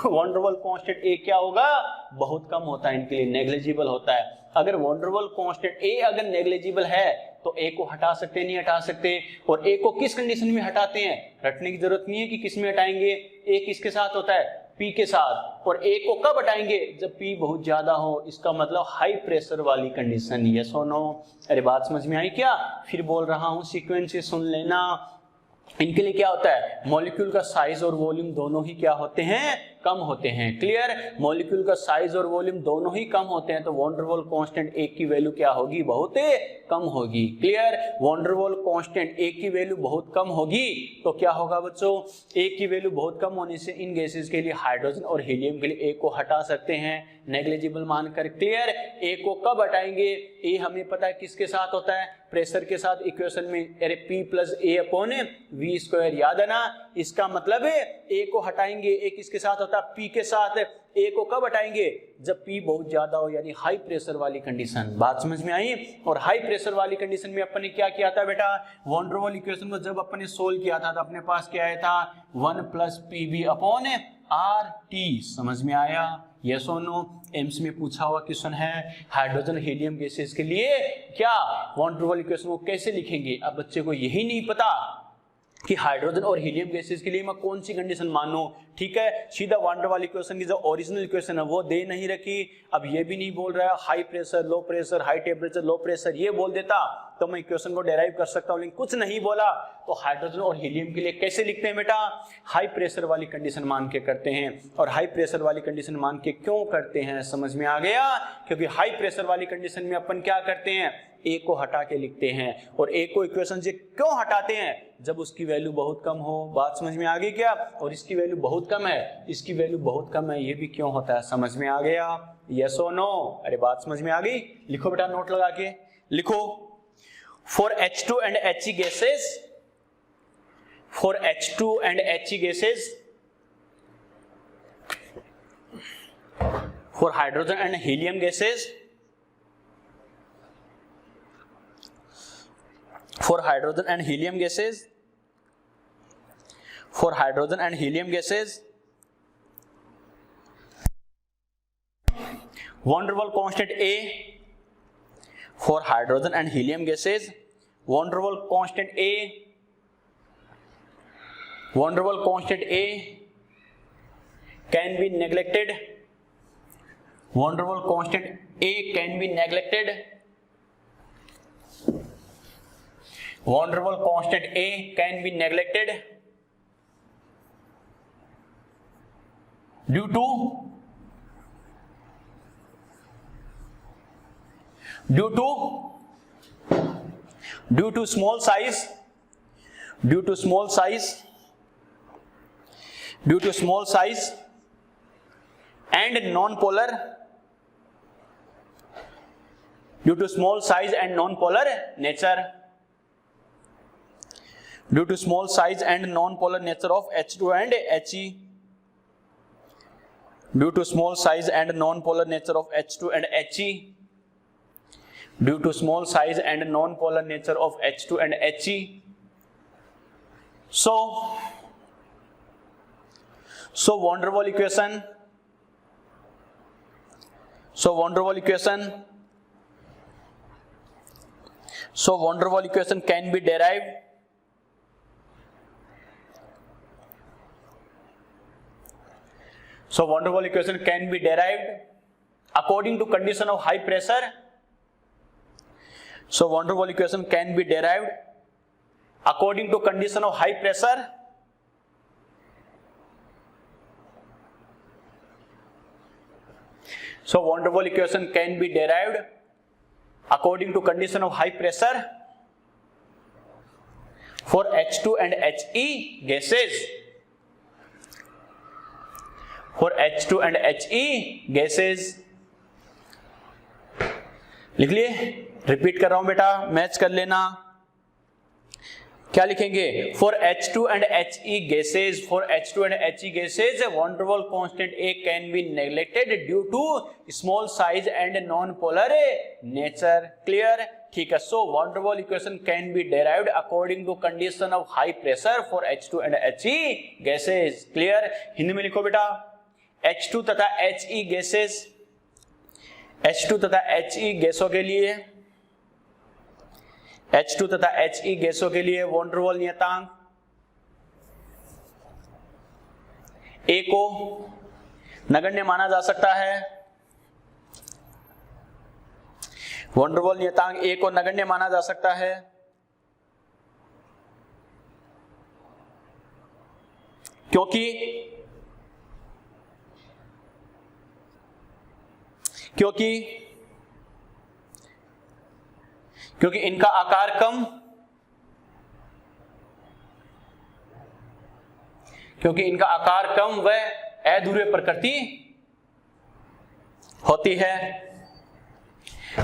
वॉन डेर वाल कांस्टेंट ए क्या होगा, बहुत कम होता है, इनके लिए नेग्लिजिबल होता है। अगर वॉन डेर वाल कांस्टेंट ए अगर नेग्लिजिबल है तो ए को हटा सकते नहीं हटा सकते, और ए को किस कंडीशन में हटाते हैं, रटने की जरूरत नहीं है कि किस में हटाएंगे, ए किसके साथ होता है, पी के साथ, और ए को कब हटाएंगे, जब पी बहुत ज्यादा हो, इसका मतलब हाई प्रेशर वाली कंडीशन, यस और नो। अरे बात समझ में आई क्या, फिर बोल रहा हूं सीक्वेंस से सुन लेना। इनके लिए क्या होता है, मॉलिक्यूल का साइज और वॉल्यूम दोनों ही क्या होते हैं, कम होते हैं। क्लियर, मॉलिक्यूल का साइज और वॉल्यूम दोनों ही कम होते हैं तो वॉन डेर वाल कांस्टेंट ए की वैल्यू क्या होगी, बहुत कम होगी। क्लियर, वॉन डेर वाल कांस्टेंट ए की वैल्यू बहुत कम होगी तो क्या होगा बच्चों, ए की वैल्यू बहुत कम होने से इन गैसेस के लिए हाइड्रोजन और हीलियम के लिए ए को हटा सकते हैं नेग्लिजिबल मानकर। क्लियर, ए को कब हटाएंगे, ए हमें पता है किसके साथ होता है, प्रेशर के साथ, इक्वेशन में अरे P प्लस ए अपॉन वी स्क्वायर, याद है ना। इसका मतलब है ए को हटाएंगे, ए किसके साथ होता है, P के साथ। ए को कब हटाएंगे, जब P बहुत ज्यादा हो, यानी हाई प्रेशर वाली कंडीशन। बात समझ में आई। और हाई प्रेशर वाली कंडीशन में अपन ने क्या किया था बेटा, वॉन डेर वाल इक्वेशन को जब अपन ने सोल्व किया था तो अपने पास क्या आया था, 1 प्लस PV अपॉन RT। समझ में आया, यस और नो। एम्स में पूछा हुआ क्वेश्चन है, हाइड्रोजन हीलियम गैसेस के लिए क्या वॉन डेर वाल इक्वेशन को कैसे लिखेंगे। अब बच्चे को यही नहीं पता कि हाइड्रोजन और हीलियम गैसेस के लिए मैं कौन सी कंडीशन मानूं। ठीक है, सीधा वॉन डेर वाल इक्वेशन की जो ओरिजिनल इक्वेशन है वो दे नहीं रखी। अब ये भी नहीं बोल रहा है high pressure low pressure, high temperature low pressure, ये बोल देता तो मैं इक्वेशन को डेराइव कर सकता हूं, लेकिन कुछ नहीं बोला। तो हाइड्रोजन और हीलियम के लिए कैसे लिखते हैं बेटा, हाई प्रेशर वाली कंडीशन मान के करते हैं। और हाई प्रेशर वाली कंडीशन मान के क्यों करते हैं, समझ में आ गया। क्योंकि हाई प्रेशर वाली कंडीशन में अपन क्या करते हैं, ए को हटा के लिखते हैं। और ए को इक्वेशन से क्यों हटाते हैं, जब उसकी वैल्यू बहुत कम हो। बात समझ में आ गई क्या। और इसकी वैल्यू बहुत कम है, इसकी वैल्यू बहुत कम है, ये भी क्यों होता है, समझ में आ गया, यस और नो। अरे बात समझ में आ गई, लिखो बेटा नोट लगा के लिखो। For H2 and He gases, for H2 and He gases, for hydrogen and helium gases, for hydrogen and helium gases, for hydrogen and helium gases, van der वाल constant A for hydrogen and helium gases, van der वाल constant A, van der वाल constant A can be neglected, van der वाल constant A can be neglected, van der वाल constant A can be neglected due to small size, due to small size and non-polar, due to small size and non-polar nature, due to small size and non-polar nature of H2 and He, due to small size and non-polar nature of H2 and He, due to small size and non-polar nature of H2 and He. So van der Waal equation, van der Waal equation can be derived van der Waal equation can be derived according to condition of high pressure. So van der Waals equation can be derived according to condition of high pressure. So van der Waals equation can be derived according to condition of high pressure for H2 and He gases. For H2 and He gases. लिख लिए, repeat कर रहा हूं बेटा, match कर लेना। क्या लिखेंगे? For H2 and He gases, for H2 and He gases van der Waals constant A can be neglected due to small size and non-polar nature. Clear? ठीक है। So van der Waals equation can be derived according to condition of high pressure for H2 and He gases. Clear? Hindi में लिखो बेटा, H2 तथा He gases, H2 तथा He गैसों के लिए, H2 तथा He गैसों के लिए वॉन डर वाल नियतांक A को नगण्य माना जा सकता है, वॉन डर वाल नियतांक A को नगण्य माना जा सकता है क्योंकि इनका आकार कम, व अध्रुवीय प्रकृति होती है,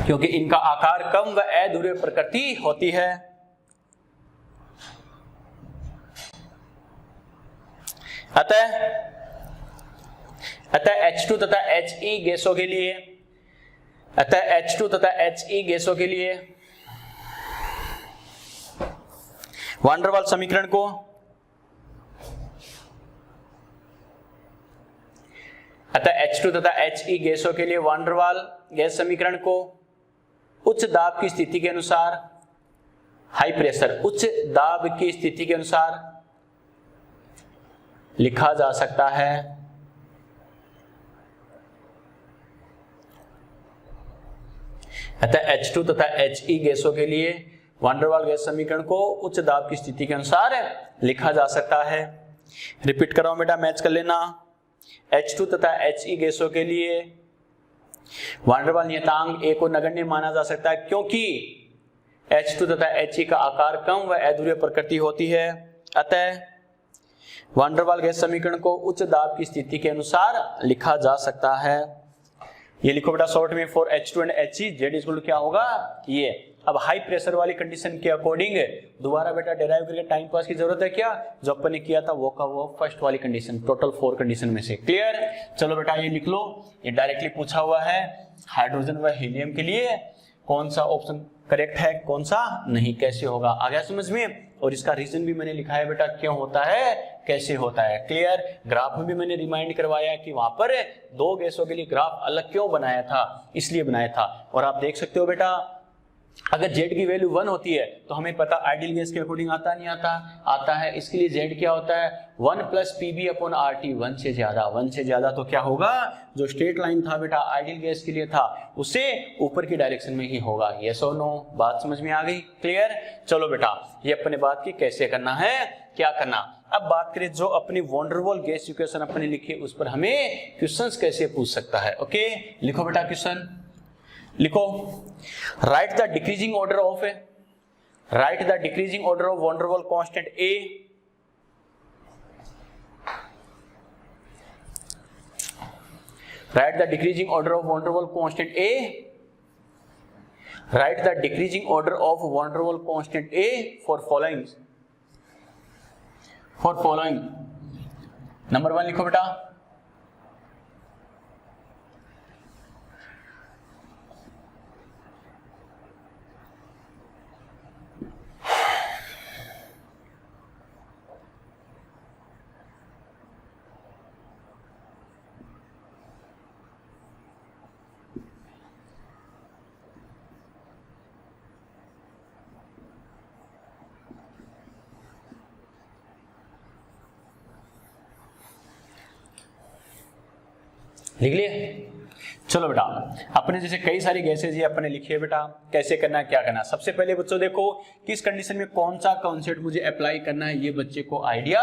क्योंकि इनका आकार कम व अध्रुवीय प्रकृति होती है। अतः H2 तथा He गैसों के लिए, वॉन डर वाल समीकरण को H2 तथा He गैसों के लिए वॉन डर वाल गैस समीकरण को उच्च दाब की स्थिति के अनुसार, हाई प्रेशर उच्च दाब की स्थिति के अनुसार लिखा जा सकता है। अतः H2 तथा He गैसों के लिए वॉन डर वाल गैस समीकरण को उच्च दाब की स्थिति के अनुसार लिखा जा सकता है। रिपीट कर रहा हूं बेटा, मैच कर लेना। H2 तथा He गैसों के लिए वॉन डर वाल नियतांक A को नगण्य माना जा सकता है, क्योंकि H2 तथा He का आकार कम व अध्रुवीय प्रकृति होती है। अतः वॉन डर वाल गैस समीकरण को उच्च दाब की स्थिति के अनुसार लिखा जा सकता है। ये लिखो बेटा शॉर्ट में, for H2 and He Z equal क्या होगा ये। अब हाई प्रेशर वाली कंडीशन के अकॉर्डिंग दोबारा बेटा डेराइव करके टाइम पास की जरूरत है क्या? जो अपन ने किया था वो का वो फर्स्ट वाली कंडीशन, टोटल 4 कंडीशन में से। क्लियर? चलो बेटा ये लिख लो, ये डायरेक्टली पूछा हुआ है हाइड्रोजन व हीलियम के लिए कौन सा ऑप्शन करेक्ट है, कौन सा नहीं, कैसे होगा, आ गया समझ में? और इसका रीजन भी मैंने लिखा है बेटा, क्यों होता है, कैसे होता है। क्लियर? ग्राफ में भी मैंने रिमाइंड करवाया कि वहां पर 2 गैसों के लिए ग्राफ अलग क्यों बनाया था, इसलिए बनाया था। और आप देख सकते हो बेटा, अगर Z की वैल्यू 1 होती है तो हमें पता आइडियल गैस के अकॉर्डिंग आता नहीं आता, आता है। इसके लिए Z क्या होता है 1 + PB/RT, 1 से ज्यादा तो क्या होगा, जो स्ट्रेट लाइन था बेटा आइडियल गैस के लिए था उससे ऊपर की डायरेक्शन में ही होगा। यस और नो, बात समझ में आ गई? क्लियर? चलो बेटा ये अपने बात की कैसे करना है, क्या करना। अब बात करें जो अपनी वॉन डर वाल गैस इक्वेशन अपने लिखी उस पर हमें क्वेश्चंस कैसे पूछ सकता है। ओके लिखो बेटा क्वेश्चन, लिखो write the decreasing order of van der Waal constant A write the decreasing order of van der Waals constant A, write the decreasing order of van der Waals constant A for following number 1 लिखो बेटा, लिख लिए? चलो बेटा अपने जैसे कई सारी गैसेज ये अपने लिखी है बेटा, कैसे करना है, क्या करना है। सबसे पहले बच्चों देखो किस कंडीशन में कौन सा कॉन्सेप्ट मुझे अप्लाई करना है, ये बच्चे को आइडिया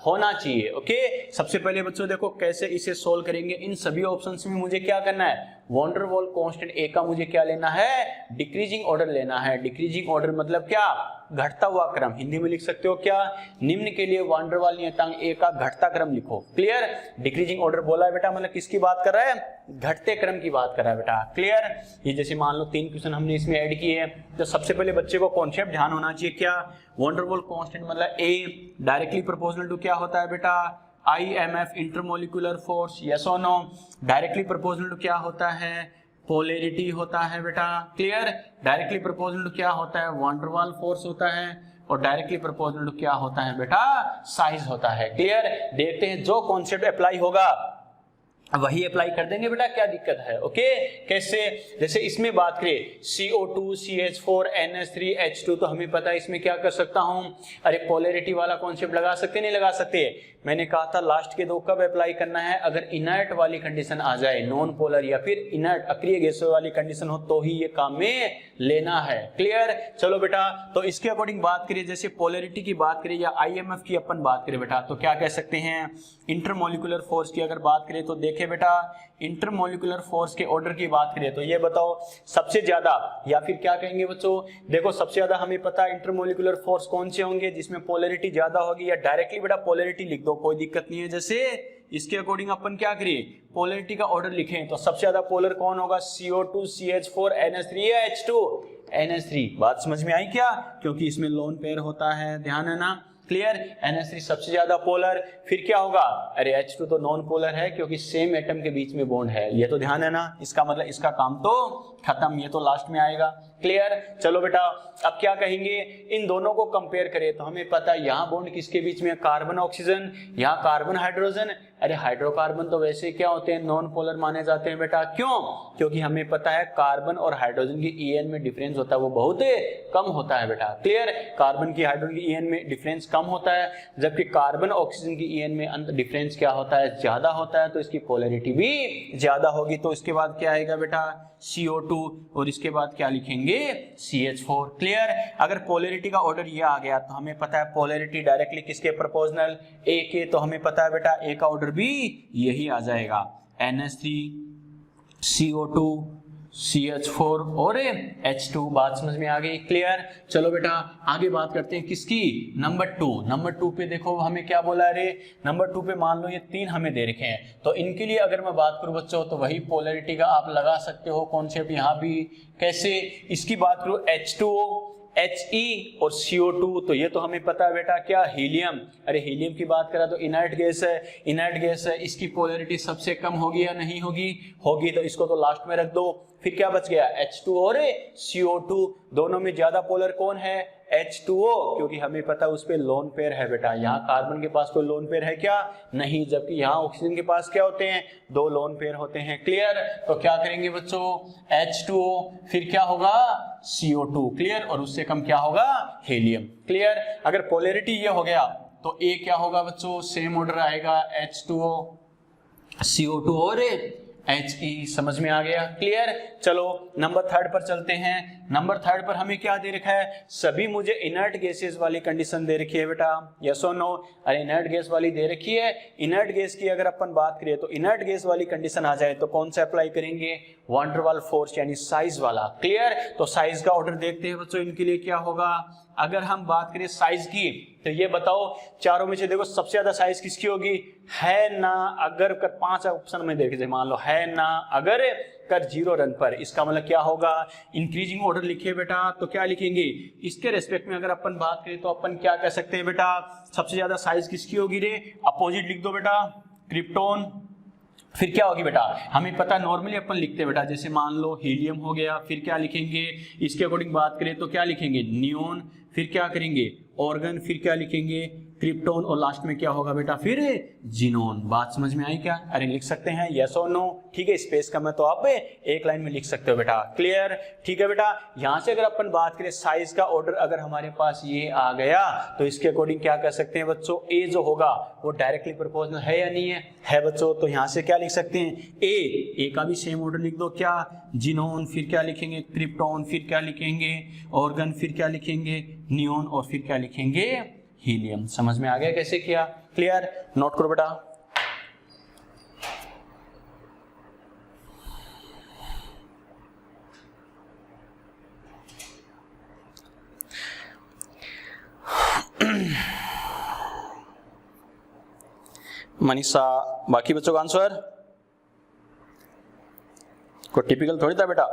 होना चाहिए। ओके सबसे पहले बच्चों देखो कैसे इसे सोल्व करेंगे। इन सभी ऑप्शंस में मुझे क्या करना है, वॉन डेर वाल कांस्टेंट ए का मुझे क्या लेना है, डिक्रीजिंग ऑर्डर लेना है। डिक्रीजिंग ऑर्डर मतलब क्या, घटता हुआ क्रम। हिंदी में लिख सकते हो क्या, निम्न के लिए वॉन डेर वाल नियतांक ए का घटता क्रम लिखो। क्लियर। डिक्रीजिंग ऑर्डर बोला है बेटा, मतलब किसकी बात कर रहा है, घटते क्रम की बात कर रहा है बेटा। क्लियर। ये जैसे मान लो 3 क्वेश्चन हमने इसमें ऐड किए हैं, तो सबसे पहले बच्चे को कॉन्सेप्ट ध्यान होना चाहिए, क्या वॉन डेर वाल कांस्टेंट मतलब ए डायरेक्टली प्रोपोर्शनल टू क्या होता है बेटा, IMF इंटरमोलिकुलर फोर्स, यस और नो। डायरेक्टली प्रोपोर्शनल टू क्या होता है, पोलैरिटी होता है बेटा। क्लियर। डायरेक्टली प्रोपोर्शनल टू क्या होता है, वॉन डेर वाल फोर्स होता है, और डायरेक्टली प्रोपोर्शनल टू क्या होता है बेटा, साइज होता है। क्लियर। देखते हैं जो कॉन्सेप्ट अप्लाई होगा वही अप्लाई कर देंगे बेटा, क्या दिक्कत है। ओके। कैसे, जैसे इसमें बात करें CO2 CH4 NH3 H2, तो हमें पता है इसमें क्या कर सकता हूं, अरे पोलैरिटी वाला कॉन्सेप्ट लगा सकते नहीं लगा सकते। मैंने कहा था लास्ट के 2 कब अप्लाई करना है, अगर इनर्ट वाली कंडीशन आ जाए, नॉन पोलर या फिर इनर्ट अक्रिय गैसों वाली कंडीशन हो तो ही ये काम में लेना है। क्लियर। चलो बेटा, तो इसके अकॉर्डिंग बात करिए, जैसे पोलैरिटी की बात करें या IMF की अपन बात करें बेटा, तो क्या कह सकते हैं, इंटरमोलिकुलर फोर्स की अगर बात करें तो देखिए बेटा, इंटरमोलिकुलर फोर्स के ऑर्डर की बात करें तो ये बताओ सबसे ज्यादा, या फिर क्या कहेंगे बच्चों, देखो सबसे ज्यादा हमें पता है इंटरमोलिकुलर फोर्स कौन से होंगे जिसमें पोलैरिटी ज्यादा होगी, या डायरेक्टली बेटा पोलैरिटी लिख दो, कोई दिक्कत नहीं है। जैसे इसके अकॉर्डिंग अपन क्या करिए, पोलैरिटी का ऑर्डर लिखें, तो सबसे ज्यादा पोलर कौन होगा, CO2 CH4 NH3 या H2 NH3। बात समझ में आई क्या, क्योंकि इसमें लोन पेयर होता है, ध्यान है ना। क्लियर। NH3 सबसे ज्यादा पोलर, फिर क्या होगा, अरे H2 तो नॉन पोलर है क्योंकि सेम एटम के बीच में बॉन्ड है, ये तो ध्यान है ना। इसका मतलब इसका काम तो खत्म, ये तो लास्ट में आएगा। क्लियर। चलो बेटा, अब क्या कहेंगे, इन दोनों को कंपेयर करें तो हमें पता है यहाँ बॉन्ड किसके बीच में, कार्बन ऑक्सीजन, यहाँ कार्बन हाइड्रोजन। अरे हाइड्रोकार्बन तो वैसे क्या होते हैं, नॉन पोलर माने जाते हैं बेटा। क्यों, क्योंकि हमें पता है कार्बन और हाइड्रोजन की EN में डिफरेंस होता है, वो बहुत कम होता है बेटा। क्लियर। कार्बन की हाइड्रोजन की EN में डिफरेंस कम होता है, जबकि कार्बन ऑक्सीजन की EN में डिफरेंस क्या होता है, ज्यादा होता है, तो इसकी पोलैरिटी भी ज्यादा होगी। तो इसके बाद क्या आएगा बेटा, CO2, और इसके बाद क्या लिखेंगे, CH4। क्लियर। अगर पोलैरिटी का ऑर्डर ये आ गया तो हमें पता है पोलैरिटी डायरेक्टली किसके प्रोपोर्शनल, A के, तो हमें पता है बेटा A का ऑर्डर भी यही आ जाएगा, NH3 CO2 CH4 और H2। बात समझ में आ गई। क्लियर। चलो बेटा आगे बात करते हैं किसकी, नंबर 2। नंबर 2 पे देखो हमें क्या बोला है, रे नंबर 2 पे मान लो ये 3 हमें दे रखे हैं, तो इनके लिए अगर मैं बात करूं बच्चों तो वही पोलैरिटी का आप लगा सकते हो कॉन्सेप्ट यहाँ भी। कैसे, इसकी बात करूं H2O He और CO2, तो ये तो हमें पता है बेटा क्या, हीलियम। अरे हीलियम की बात करा तो इनर्ट गैस है, इनर्ट गैस है, इसकी पोलैरिटी सबसे कम होगी या नहीं होगी, होगी, तो इसको तो लास्ट में रख दो। फिर क्या बच गया, H2 और CO2, दोनों में ज्यादा पोलर कौन है, H2O, क्योंकि हमें पता है उस पे लोन पेयर है बेटा। यहाँ कार्बन के पास कोई लोन पेयर है क्या, नहीं, जबकि यहाँ ऑक्सीजन के पास क्या होते हैं, 2 लोन पेयर होते हैं। क्लियर। तो क्या करेंगे बच्चों, H2O, फिर क्या होगा CO2। क्लियर। और उससे कम क्या होगा, हीलियम। क्लियर। अगर पोलैरिटी ये हो गया तो A क्या होगा बच्चों, सेम ऑर्डर आएगा, H2O CO2 और He। समझ में आ गया। क्लियर। चलो नंबर 3 पर चलते हैं। नंबर 3 पर हमें क्या दे रखा है, सभी मुझे इनर्ट गैसेस वाली कंडीशन दे रखी है बेटा, यस और नो। अरे इनर्ट गैस वाली दे रखी है, इनर्ट गैस की अगर अपन बात करें तो इनर्ट गैस वाली कंडीशन आ जाए तो कौन सा अप्लाई करेंगे, वॉन डेर वाल फोर्स यानी साइज वाला। क्लियर। तो साइज का ऑर्डर देखते हैं बच्चों, इनके लिए क्या होगा। अगर हम बात करें साइज की तो ये बताओ चारों में से देखो सबसे ज्यादा साइज किसकी होगी, है ना अगर कर 5 ऑप्शन में देखे, मान लो है ना अगर कर 0 रन पर, इसका मतलब क्या होगा, इंक्रीजिंग ऑर्डर लिखिए बेटा, तो क्या लिखेंगे इसके रेस्पेक्ट में अगर अपन बात करें तो अपन क्या कह सकते हैं बेटा, सबसे ज्यादा साइज किसकी होगी रे, अपोजिट लिख दो बेटा, क्रिप्टॉन। फिर क्या होगी बेटा, हमें पता नॉर्मली अपन लिखते हैं बेटा, जैसे मान लो हीलियम हो गया, फिर क्या लिखेंगे इसके अकॉर्डिंग बात करें तो क्या लिखेंगे नियोन, फिर क्या करेंगे ऑर्गन, फिर क्या लिखेंगे क्रिप्टॉन, और लास्ट में क्या होगा बेटा फिर जीनोन। बात समझ में आई क्या, अरे लिख सकते हैं यस और नो, ठीक है, स्पेस का मैं तो आप एक लाइन में लिख सकते हो बेटा। क्लियर। ठीक है बेटा, यहां से अगर अपन बात करें साइज का ऑर्डर अगर हमारे पास ये आ गया तो इसके अकॉर्डिंग क्या कर सकते हैं बच्चों, ए जो होगा वो डायरेक्टली प्रोपोर्शनल है या नहीं है बच्चों, तो यहां से क्या लिख सकते हैं ए का भी सेम ऑर्डर लिख दो, क्या जीनोन, फिर क्या लिखेंगे क्रिप्टॉन, फिर क्या लिखेंगे ऑर्गन, फिर क्या लिखेंगे नियोन, और फिर क्या लिखेंगे हीलियम। समझ में आ गया कैसे किया। क्लियर। नोट करो बेटा। मनीषा, बाकी बच्चों का आंसर कोई टिपिकल थोड़ी था बेटा।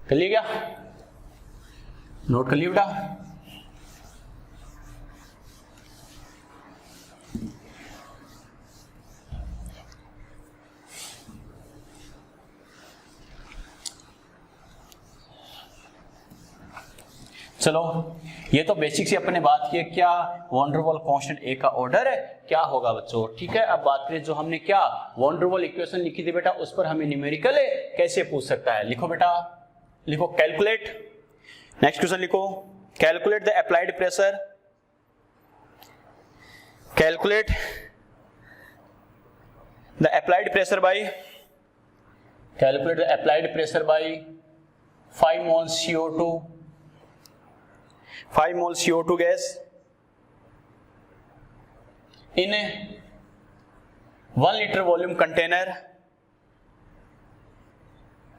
कर लिया क्या, नोट कर लिया बेटा। चलो ये तो बेसिक से अपने बात की क्या वॉन डेर वाल कांस्टेंट ए का ऑर्डर है क्या होगा बच्चों, ठीक है। अब बात करें जो हमने क्या वॉन डेर वाल इक्वेशन लिखी थी बेटा, उस पर हमें न्यूमेरिकल कैसे पूछ सकता है। लिखो बेटा, लिखो कैलकुलेट, नेक्स्ट क्वेश्चन लिखो calculate the applied pressure, calculate the applied pressure by, calculate the applied pressure by 5 mole CO2, 5 mole CO2 gas in a 1 liter volume container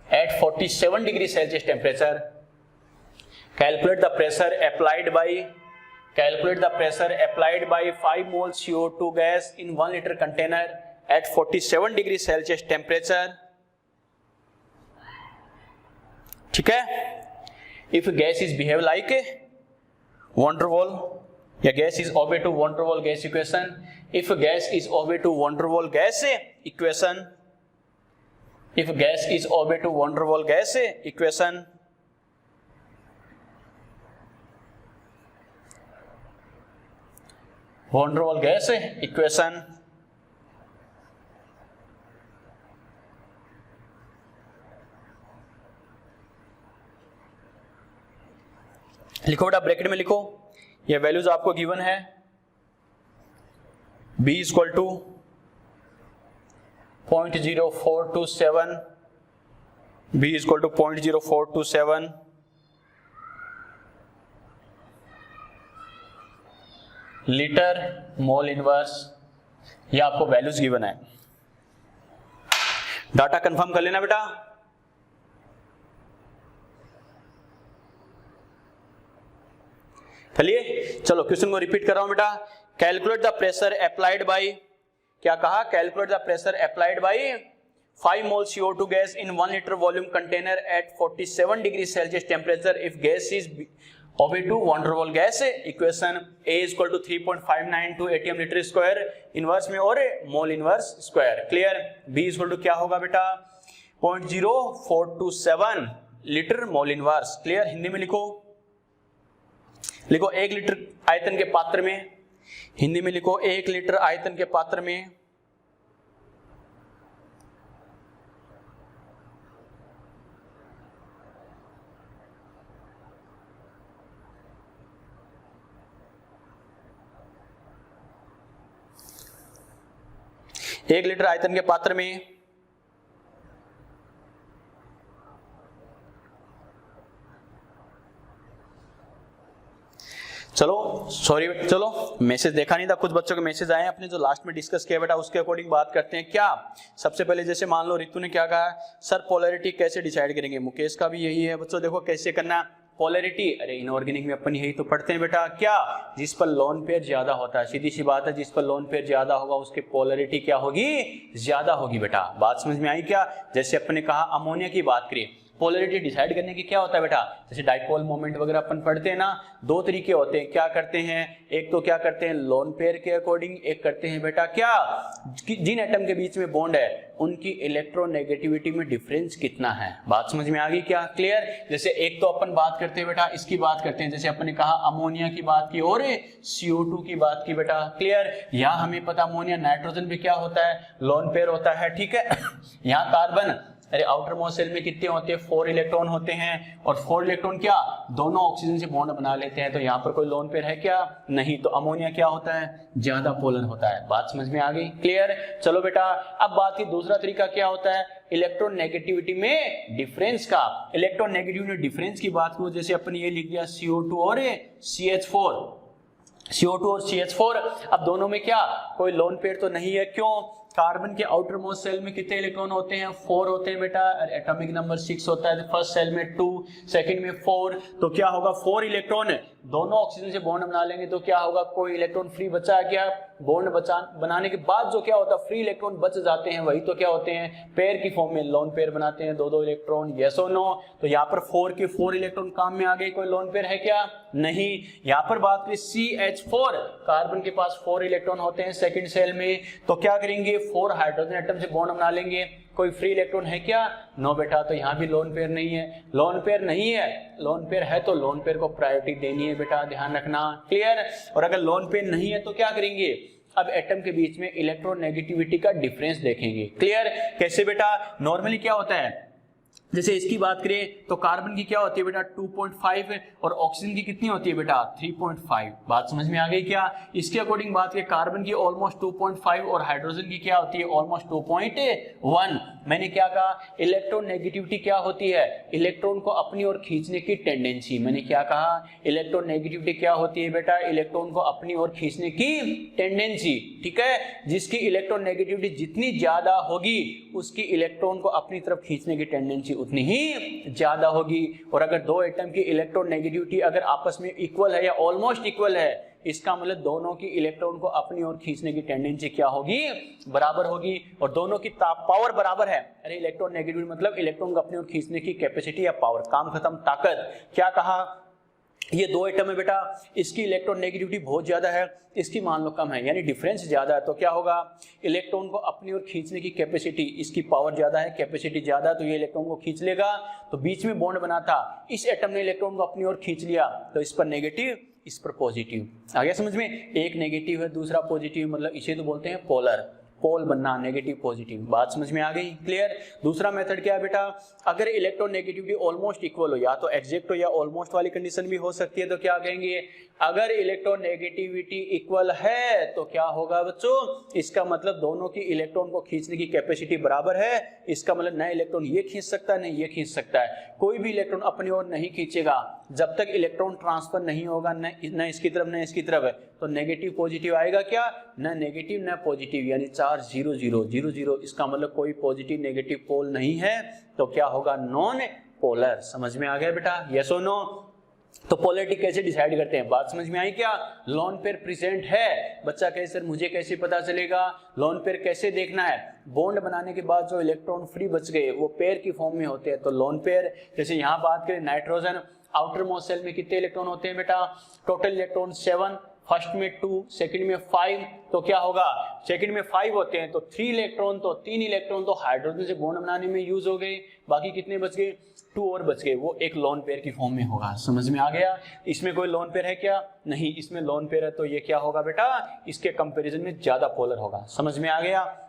at 47 degree Celsius temperature. Calculate the pressure applied by, calculate the pressure applied by 5 mole CO2 gas in 1 liter container at 47 degree Celsius temperature. ठीक है। If gas is behave like a van der Waals या gas is obey to van der वाल gas equation, if gas is obey to van der वाल gas equation, if gas is obey to van der वाल gas equation, van der वाल gas equation, लिखो बेटा bracket में लिखो, ये values आपको गिवन है, B equal to 0.0427, B equal to 0.0427 litre mole inverse, ये आपको वैल्यूज गिवन है। डाटा कंफर्म कर लेना बेटा। चलिए चलो क्वेश्चन को रिपीट कर रहा हूं बेटा। Calculate the pressure applied by, क्या कहा, calculate the pressure applied by 5 mole CO2 gas in 1 litre volume container at 47 degree Celsius temperature if gas is obey to van der वाल gas equation. A equal to 3.592 ATM litre square inverse में और mole inverse square, clear. B equal to क्या होगा बेटा 0.0427 litre mole inverse, clear. Hindi में लिखो, लिखो 1 litre आयतन के पात्र में, हिंदी में लिखो 1 लीटर आयतन के पात्र में 1 लीटर आयतन के पात्र में चलो सॉरी चलो मैसेज देखा नहीं था, कुछ बच्चों के मैसेज आए हैं अपने जो लास्ट में डिस्कस किया बेटा, उसके अकॉर्डिंग बात करते हैं। क्या सबसे पहले जैसे मान लो रितु ने क्या कहा, सर पोलैरिटी कैसे डिसाइड करेंगे, मुकेश का भी यही है बच्चों। देखो कैसे करना, पोलैरिटी, अरे इनऑर्गेनिक में अपन यही तो पढ़ते हैं बेटा, क्या, जिस पर लोन पेयर ज्यादा होता है, सीधी सी बात है, जिस पर लोन पेयर ज्यादा होगा उसकी पोलैरिटी क्या होगी, ज्यादा होगी बेटा। बात समझ में आई क्या? जैसे अपन ने कहा अमोनिया की बात करिए, पोलैरिटी डिसाइड करने की क्या होता है बेटा, जैसे डाइपोल मोमेंट वगैरह अपन पढ़ते हैं ना, दो तरीके होते हैं, क्या करते हैं, एक तो क्या करते हैं लोन पेयर के अकॉर्डिंग, एक करते हैं बेटा क्या, जिन एटम के बीच में बॉन्ड है उनकी इलेक्ट्रोनेगेटिविटी में डिफरेंस कितना है। बात समझ में आ गई क्या, क्लियर? जैसे एक तो अपन बात करते हैं बेटा, इसकी बात करते हैं, जैसे अपन ने कहा अमोनिया की बात की और CO2 की बात की बेटा, क्लियर? यहाँ हमें पता अमोनिया नाइट्रोजन भी क्या होता है, लोन पेयर होता है, ठीक है। यहाँ कार्बन, अरे आउटर मोस्ट शेल में कितने होते हैं, 4 इलेक्ट्रॉन होते हैं, और 4 इलेक्ट्रॉन क्या दोनों ऑक्सीजन से बॉन्ड बना लेते हैं, तो यहाँ पर कोई लोन पेयर है क्या, नहीं, तो अमोनिया क्या होता है, ज्यादा पोलर होता है। बात समझ में आ गई, क्लियर? चलो बेटा, अब बात की दूसरा तरीका क्या होता है, इलेक्ट्रोनेगेटिविटी में डिफरेंस का। इलेक्ट्रोनेगेटिविटी में डिफरेंस की बात करूं, जैसे अपन ये लिख दिया CO2 और CH4, CO2 और CH4, अब दोनों में क्या कोई लोन पेयर तो नहीं है, क्यों? कार्बन के आउटर मोस्ट सेल में कितने इलेक्ट्रॉन होते हैं, 4 होते हैं बेटा, एटॉमिक नंबर 6 होता है, फर्स्ट सेल में 2, सेकंड में 4, तो क्या होगा 4 इलेक्ट्रॉन दोनों ऑक्सीजन से बॉन्ड बना लेंगे, तो क्या होगा, कोई इलेक्ट्रॉन फ्री बचा है क्या, बॉन्ड बनाने के बाद जो क्या होता है फ्री इलेक्ट्रॉन बच जाते हैं, वही तो क्या होते हैं पेयर की फॉर्म में लोन पेयर बनाते हैं, दो इलेक्ट्रॉन, यस और नो। तो यहाँ पर 4 के 4 इलेक्ट्रॉन काम में आ गए, कोई लोन पेयर है क्या, नहीं। यहाँ पर बात करें CH4, कार्बन के पास 4 इलेक्ट्रॉन होते हैं सेकंड सेल में, तो क्या करेंगे 4 हाइड्रोजन एटम से बॉन्ड बना लेंगे, कोई फ्री इलेक्ट्रॉन है क्या, नो बेटा, तो यहाँ भी लोन पेयर नहीं है। लोन पेयर नहीं है, लोन पेयर है तो लोन पेयर को प्रायोरिटी देनी है बेटा, ध्यान रखना, क्लियर? और अगर लोन पेयर नहीं है तो क्या करेंगे, अब एटम के बीच में इलेक्ट्रोनेगेटिविटी का डिफरेंस देखेंगे, क्लियर? कैसे बेटा, नॉर्मली क्या होता है, जैसे इसकी बात करें तो कार्बन की क्या होती है बेटा 2.5 और ऑक्सीजन की कितनी होती है बेटा 3.5। बात समझ में आ गई क्या? इसके अकॉर्डिंग बात करें कार्बन की ऑलमोस्ट 2.5 और हाइड्रोजन की क्या होती है ऑलमोस्ट 2.1। मैंने क्या कहा, इलेक्ट्रोनेगेटिविटी क्या होती है, इलेक्ट्रॉन को अपनी ओर खींचने की टेंडेंसी। मैंने क्या कहा, इलेक्ट्रोनेगेटिविटी क्या होती है बेटा, इलेक्ट्रॉन को अपनी ओर खींचने की टेंडेंसी, ठीक है? जिसकी इलेक्ट्रोनेगेटिविटी जितनी ज्यादा होगी उसकी इलेक्ट्रॉन को अपनी तरफ खींचने की टेंडेंसी उतनी ही ज्यादा होगी। और अगर दो एटम की इलेक्ट्रोनेगेटिविटी अगर आपस में इक्वल है या ऑलमोस्ट इक्वल है, इसका मतलब दोनों की इलेक्ट्रॉन को अपनी ओर खींचने की टेंडेंसी क्या होगी, बराबर होगी। और दोनों की पावर बराबर है, अरे इलेक्ट्रोनेगेटिविटी मतलब इलेक्ट्रॉन को अपनी ओर खींचने की कैपेसिटी या पावर, काम खत्म, ताकत। क्या कहा, ये दो एटम है बेटा, इसकी इलेक्ट्रोनेगेटिविटी बहुत ज्यादा है, इसकी मान लो कम है, यानी डिफरेंस ज्यादा है, तो क्या होगा, इलेक्ट्रॉन को अपनी ओर खींचने की कैपेसिटी, इसकी पावर ज्यादा है, कैपेसिटी ज्यादा, तो ये इलेक्ट्रॉन को खींच लेगा। तो बीच में बॉन्ड बना था, इस एटम ने इलेक्ट्रॉन को अपनी ओर खींच लिया, तो इस पर नेगेटिव, इस पर पॉजिटिव। आ गया समझ में? एक नेगेटिव है दूसरा पॉजिटिव, मतलब इसे तो बोलते हैं पोलर, पोल बनना, नेगेटिव पॉजिटिव। बात समझ में आ गई, क्लियर? दूसरा मेथड क्या है बेटा, अगर इलेक्ट्रोनेगेटिविटी ऑलमोस्ट इक्वल हो, या तो एग्जैक्ट हो या ऑलमोस्ट वाली कंडीशन भी हो सकती है, तो क्या कहेंगे, अगर इलेक्ट्रोनेगेटिविटी इक्वल है तो क्या होगा बच्चों, इसका मतलब दोनों की इलेक्ट्रॉन को खींचने की कैपेसिटी बराबर है। इसका मतलब न इलेक्ट्रॉन ये खींच सकता है न ये खींच सकता है, कोई भी इलेक्ट्रॉन अपनी ओर नहीं खींचेगा जब तक इलेक्ट्रॉन ट्रांसफर नहीं होगा, न इसकी तरफ न इसकी तरफ है, तो नेगेटिव पॉजिटिव आएगा क्या, न नेगेटिव न पॉजिटिव, यानी चार्ज 0 0 0 0। इसका मतलब कोई पॉजिटिव नेगेटिव पोल नहीं है, तो क्या होगा, नॉन पोलर। समझ में आ गया बेटा, यस और नो? तो पोलैरिटी कैसे डिसाइड करते हैं, बात समझ में आई क्या? लोन पेयर प्रेजेंट है, बच्चा कहे सर मुझे कैसे पता चलेगा, लोन पेयर कैसे देखना है, बॉन्ड बनाने के बाद जो इलेक्ट्रॉन फ्री बच गए वो पेयर की फॉर्म में होते हैं, तो लोन पेयर। जैसे यहाँ बात करें नाइट्रोजन, आउटर मोस्ट शेल में कितने इलेक्ट्रॉन होते हैं बेटा, टोटल इलेक्ट्रॉन 7, फर्स्ट में 2, सेकंड में 5, तो क्या होगा, सेकंड में 5 होते हैं, तो 3 इलेक्ट्रॉन, तो 3 इलेक्ट्रॉन तो हाइड्रोजन से बॉन्ड बनाने में यूज हो गए, बाकी कितने बच गए, 2 और बच गए, वो एक लोन पेयर की फॉर्म में होगा। समझ में आ गया? इसमें कोई लोन पेयर है क्या, नहीं, इसमें लोन पेयर है, तो ये क्या होगा बेटा, इसके कंपैरिजन में ज्यादा पोलर होगा। समझ में आ गया?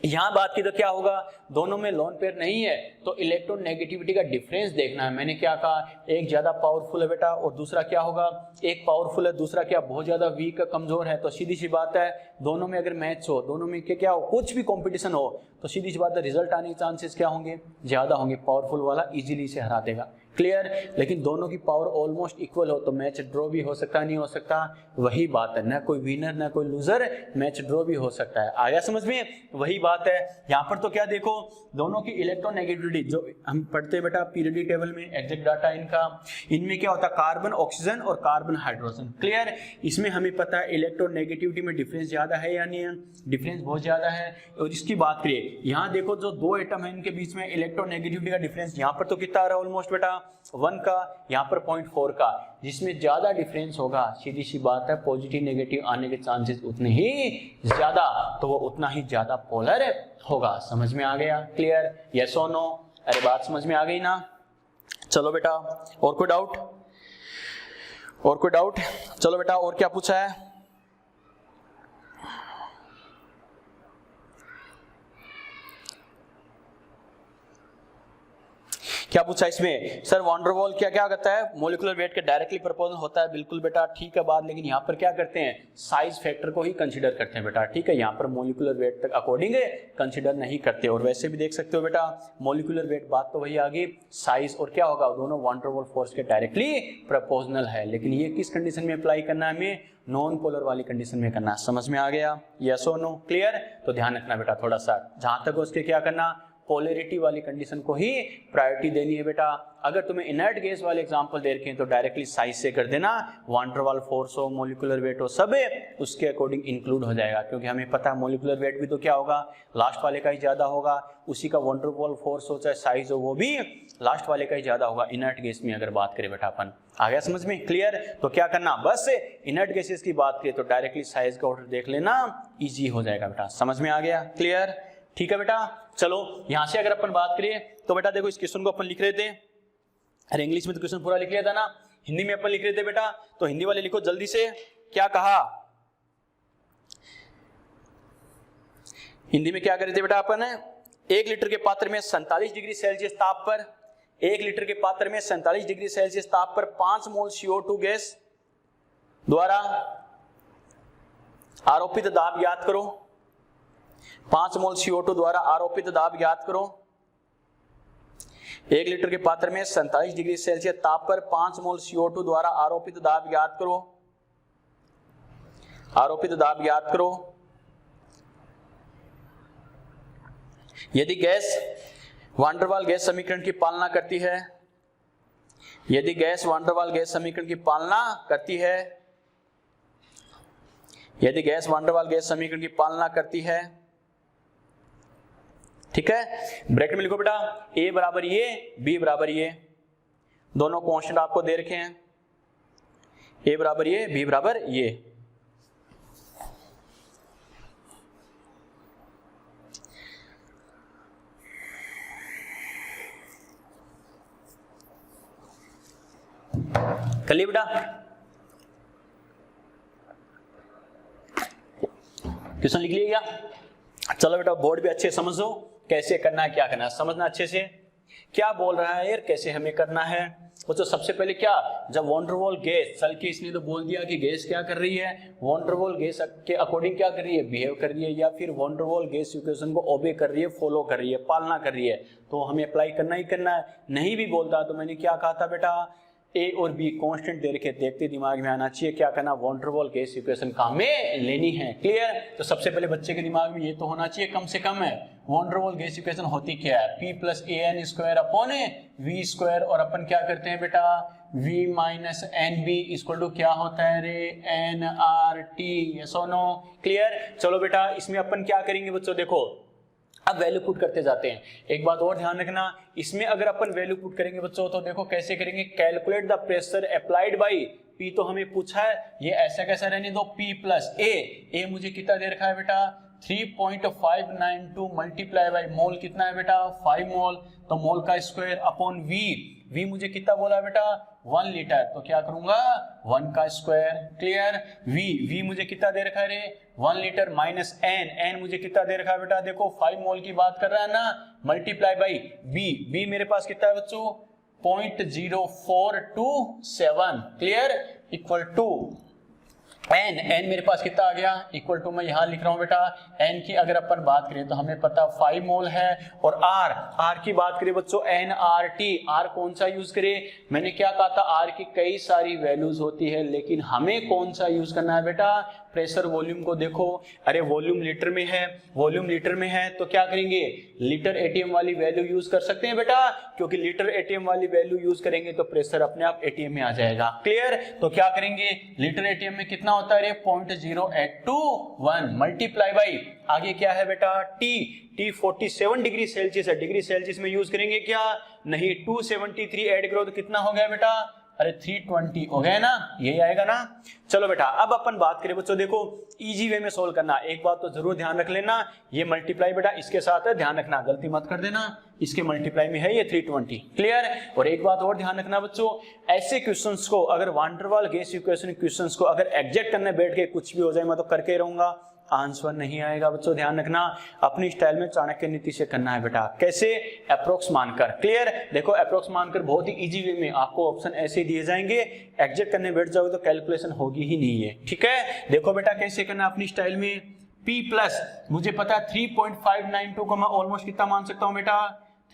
यहां बात की तो क्या होगा, दोनों में लोन पेयर नहीं है, तो इलेक्ट्रोनेगेटिविटी का डिफरेंस देखना है। मैंने क्या कहा, एक ज्यादा पावरफुल है बेटा और दूसरा क्या होगा, एक पावरफुल है दूसरा क्या बहुत ज्यादा वीक कमजोर है, तो सीधी सी बात है दोनों में अगर मैच हो, दोनों में क्या हो, कुछ भी कंपटीशन हो, तो सीधी सी बात है रिजल्ट आने के चांसेस क्या होंगे, ज्यादा होंगे, पावरफुल वाला इजीली से हरा देगा। क्लियर। लेकिन दोनों की पावर ऑलमोस्ट इक्वल हो तो मैच ड्रॉ भी हो सकता, नहीं हो सकता, वही बात है, ना कोई विनर ना कोई लूजर, मैच ड्रॉ भी हो सकता है। आ गया समझ में, वही बात है यहाँ पर। तो क्या देखो, दोनों की इलेक्ट्रोनेगेटिविटी जो हम पढ़ते हैं बेटा पीरियोडिक टेबल में, एग्जैक्ट डाटा इनका, इनमें क्या होता है, कार्बन ऑक्सीजन और कार्बन हाइड्रोजन। क्लियर। इसमें हमें पता है इलेक्ट्रोनेगेटिविटी में डिफरेंस ज्यादा है या नहीं है, डिफरेंस बहुत ज्यादा है। और इसकी बात करिए, यहाँ देखो जो दो एटम है इनके बीच में इलेक्ट्रोनेगेटिविटी का डिफरेंस यहाँ पर तो कितना आ रहा है, ऑलमोस्ट बेटा 1 का, यहाँ पर 0.4 का। जिसमें ज्यादा डिफरेंस होगा, सीधी सी बात है, पॉजिटिव नेगेटिव आने के चांसेस उतने ही ज्यादा, तो वो उतना ही ज्यादा पोलर होगा। समझ में आ गया, क्लियर, यस और नो? अरे बात समझ में आ गई ना? चलो बेटा, और कोई डाउट, और कोई डाउट? चलो बेटा, और क्या पूछा है? क्या पूछा इसमें? सर वॉन्डरवॉल क्या क्या करता है, मोलिकुलर वेट के डायरेक्टली प्रोपोर्शनल होता है। बिल्कुल बेटा, ठीक है बात, लेकिन यहाँ पर क्या करते हैं, साइज फैक्टर को ही कंसीडर करते हैं बेटा, ठीक है। यहाँ पर मोलिकुलर वेट तक अकॉर्डिंग कंसीडर नहीं करते। और वैसे भी देख सकते हो बेटा, मोलिकुलर वेट बात तो वही आ गई, साइज और क्या होगा, दोनों वॉन्डरवॉल फोर्स के डायरेक्टली प्रोपोर्शनल है। लेकिन ये किस कंडीशन में अप्लाई करना है हमें, नॉन पोलर वाली कंडीशन में करना। समझ में आ गया, यस और नो? क्लियर। तो ध्यान रखना बेटा थोड़ा सा, जहां तक उसके क्या करना, पोलैरिटी वाली कंडीशन को ही प्रायोरिटी देनी है बेटा। अगर तुम्हें इनर्ट गैस वाले एग्जांपल दे रखे हैं तो डायरेक्टली साइज से कर देना, वॉन डर वाल फोर्स हो, मोलिकुलर वेट हो, सब उसके अकॉर्डिंग इंक्लूड हो जाएगा। क्योंकि हमें पता है मोलिकुलर वेट भी तो क्या होगा, लास्ट वाले का ही ज्यादा होगा, उसी का वॉन डर वाल फोर्स हो चाहे साइज हो वो भी लास्ट वाले का ही ज्यादा होगा इनर्ट गैस में अगर बात करें बेटा अपन। आ गया समझ में, क्लियर। तो क्या करना, बस इनर्ट गैसेस की बात करें तो डायरेक्टली साइज का ऑर्डर देख लेना, इजी हो जाएगा बेटा। समझ में आ गया, क्लियर, ठीक है बेटा। चलो यहां से अगर अपन बात करें तो बेटा देखो, इस क्वेश्चन को अपन लिख रहे थे, अरे इंग्लिश में तो क्वेश्चन पूरा लिख लिया था ना, हिंदी में अपन लिख रहे थे बेटा, तो हिंदी वाले लिखो जल्दी से। क्या कहा हिंदी में, क्या कर रहे थे बेटा अपन, 1 लीटर के पात्र में 47 डिग्री सेल्सियस ताप पर, 1 लीटर के पात्र में 47 डिग्री सेल्सियस ताप पर 5 मोल CO2 गैस द्वारा आरोपित दाब ज्ञात करो। 5 मोल CO2 द्वारा आरोपित दाब ज्ञात करो। 1 लीटर के पात्र में 47 डिग्री सेल्सियस ताप पर 5 मोल CO2 द्वारा आरोपित दाब ज्ञात करो। आरोपित दाब ज्ञात करो। यदि गैस वान डर वाल गैस समीकरण की पालना करती है, यदि गैस वान डर वाल गैस समीकरण की पालना करती है, यदि गैस वान डर वाल गैस समीकरण की पालना करती है, ठीक है, ब्रैकेट में लिखो बेटा, A बराबर ये, B बराबर ये, दोनों कांस्टेंट आपको दे रखे हैं, A बराबर ये, B बराबर ये। कर लिया बेटा, क्वेश्चन लिख लिया क्या? चलो बेटा, बोर्ड भी अच्छे समझो, कैसे करना है, क्या करना है, समझना अच्छे से क्या बोल रहा है यार, कैसे हमें करना है। वो तो सबसे पहले क्या, जब वॉन डर वाल गैस, चल के इसने तो बोल दिया कि गैस क्या कर रही है, वॉन डर वाल गैस के अकॉर्डिंग क्या कर रही है, बिहेव कर रही है, या फिर वॉन डर वाल गैस इक्वेशन को ओबे कर रही है, फॉलो कर रही है, पालना कर रही है, तो हमें अप्लाई करना ही करना है। नहीं भी बोलता तो मैंने क्या कहा था बेटा, A और B कांस्टेंट दे रखे, देखते दिमाग में आना चाहिए, क्या करना, वॉन डर वाल गैस इक्वेशन काम में लेनी है। क्लियर। तो सबसे पहले बच्चे के दिमाग में ये तो होना चाहिए कम से कम है, वॉन डर वाल गैस इक्वेशन होती क्या है, P plus AN square upon V square, और अपन क्या करते हैं बेटा, V minus NV equal to क्या होता है रे, nRT। यस और नो? क्लियर। चलो बेटा, इसमें अपन क्या करेंगे बच्चों, देखो अब वैल्यू पुट करते जाते हैं। एक बात और ध्यान रखना, इसमें अगर अपन वैल्यू पुट करेंगे बच्चों तो देखो कैसे करेंगे, calculate the pressure applied bye P, तो हमें पूछा है ये ऐसा कैसा रहने दो, P प्लस A मुझे कितना दे रखा है बेटा, 3.592 मल्टीप्लाई बाय मोल कितना है बेटा, 5 मोल, तो मोल का स्क्वायर अपॉन V मुझे कितना बोला है बेटा, 1 लीटर, तो क्या करूंगा 1 का स्क्वायर। क्लियर। V मुझे कितना दे रखा है रे, 1 लीटर माइनस N मुझे कितना दे रखा है बेटा, देखो 5 मोल की बात कर रहा है ना, मल्टीप्लाई बाई B मेरे पास कितना है बच्चों, 0.0427। Clear, equal to N, N मेरे पास कितना आ गया, इक्वल टू मैं यहां लिख रहा हूं बेटा, एन की अगर अपन बात करें तो हमें पता 5 मोल है, और आर, आर की बात करें बच्चों एन आर टी, आर कौन सा यूज करें, मैंने क्या कहा था आर की कई सारी वैल्यूज होती है, लेकिन हमें कौन सा यूज करना है बेटा, प्रेशर वॉल्यूम को देखो, अरे वॉल्यूम लीटर में है, वॉल्यूम लीटर में है तो क्या करेंगे, लीटर एटीएम वाली वैल्यू यूज कर सकते हैं बेटा, क्योंकि लीटर एटीएम वाली वैल्यू यूज करेंगे तो प्रेशर अपने आप एटीएम में आ जाएगा। क्लियर, तो क्या करेंगे, लीटर एटीएम में कितना होता है, 0.0821 मल्टीप्लाई बाई, आगे क्या है बेटा टी, टी 47 डिग्री सेल्सियस है, डिग्री सेल्सियस में यूज करेंगे क्या, नहीं 273 ऐड करो तो कितना हो गया बेटा, अरे 320 हो गया ना, यही आएगा ना। चलो बेटा अब अपन बात करें बच्चों, देखो इजी वे में सोल्व करना, एक बात तो जरूर ध्यान रख लेना, ये मल्टीप्लाई बेटा इसके साथ है, ध्यान रखना गलती मत कर देना, इसके मल्टीप्लाई में है ये 320। क्लियर, और एक बात और ध्यान रखना बच्चों, ऐसे क्वेश्चंस को अगर वान डेर वाल गैस इक्वेशन क्वेश्चंस को अगर एग्जैक्ट करने बैठ के कुछ भी हो जाए मैं तो करके रहूंगा, आंसर नहीं आएगा बच्चों, ध्यान रखना, अपनी स्टाइल में चाणक्य नीति से करना है बेटा, कैसे, अप्रोक्स मानकर। क्लियर, देखो अप्रोक्स मानकर बहुत ही इजी वे में आपको ऑप्शन ऐसे दिए जाएंगे, एग्जैक्ट करने बैठ जाओगे तो कैलकुलेशन होगी ही नहीं है, ठीक है। देखो बेटा कैसे करना अपनी स्टाइल में, P प्लस मुझे पता है 3.592 को मैं ऑलमोस्ट कितना मान सकता हूं बेटा,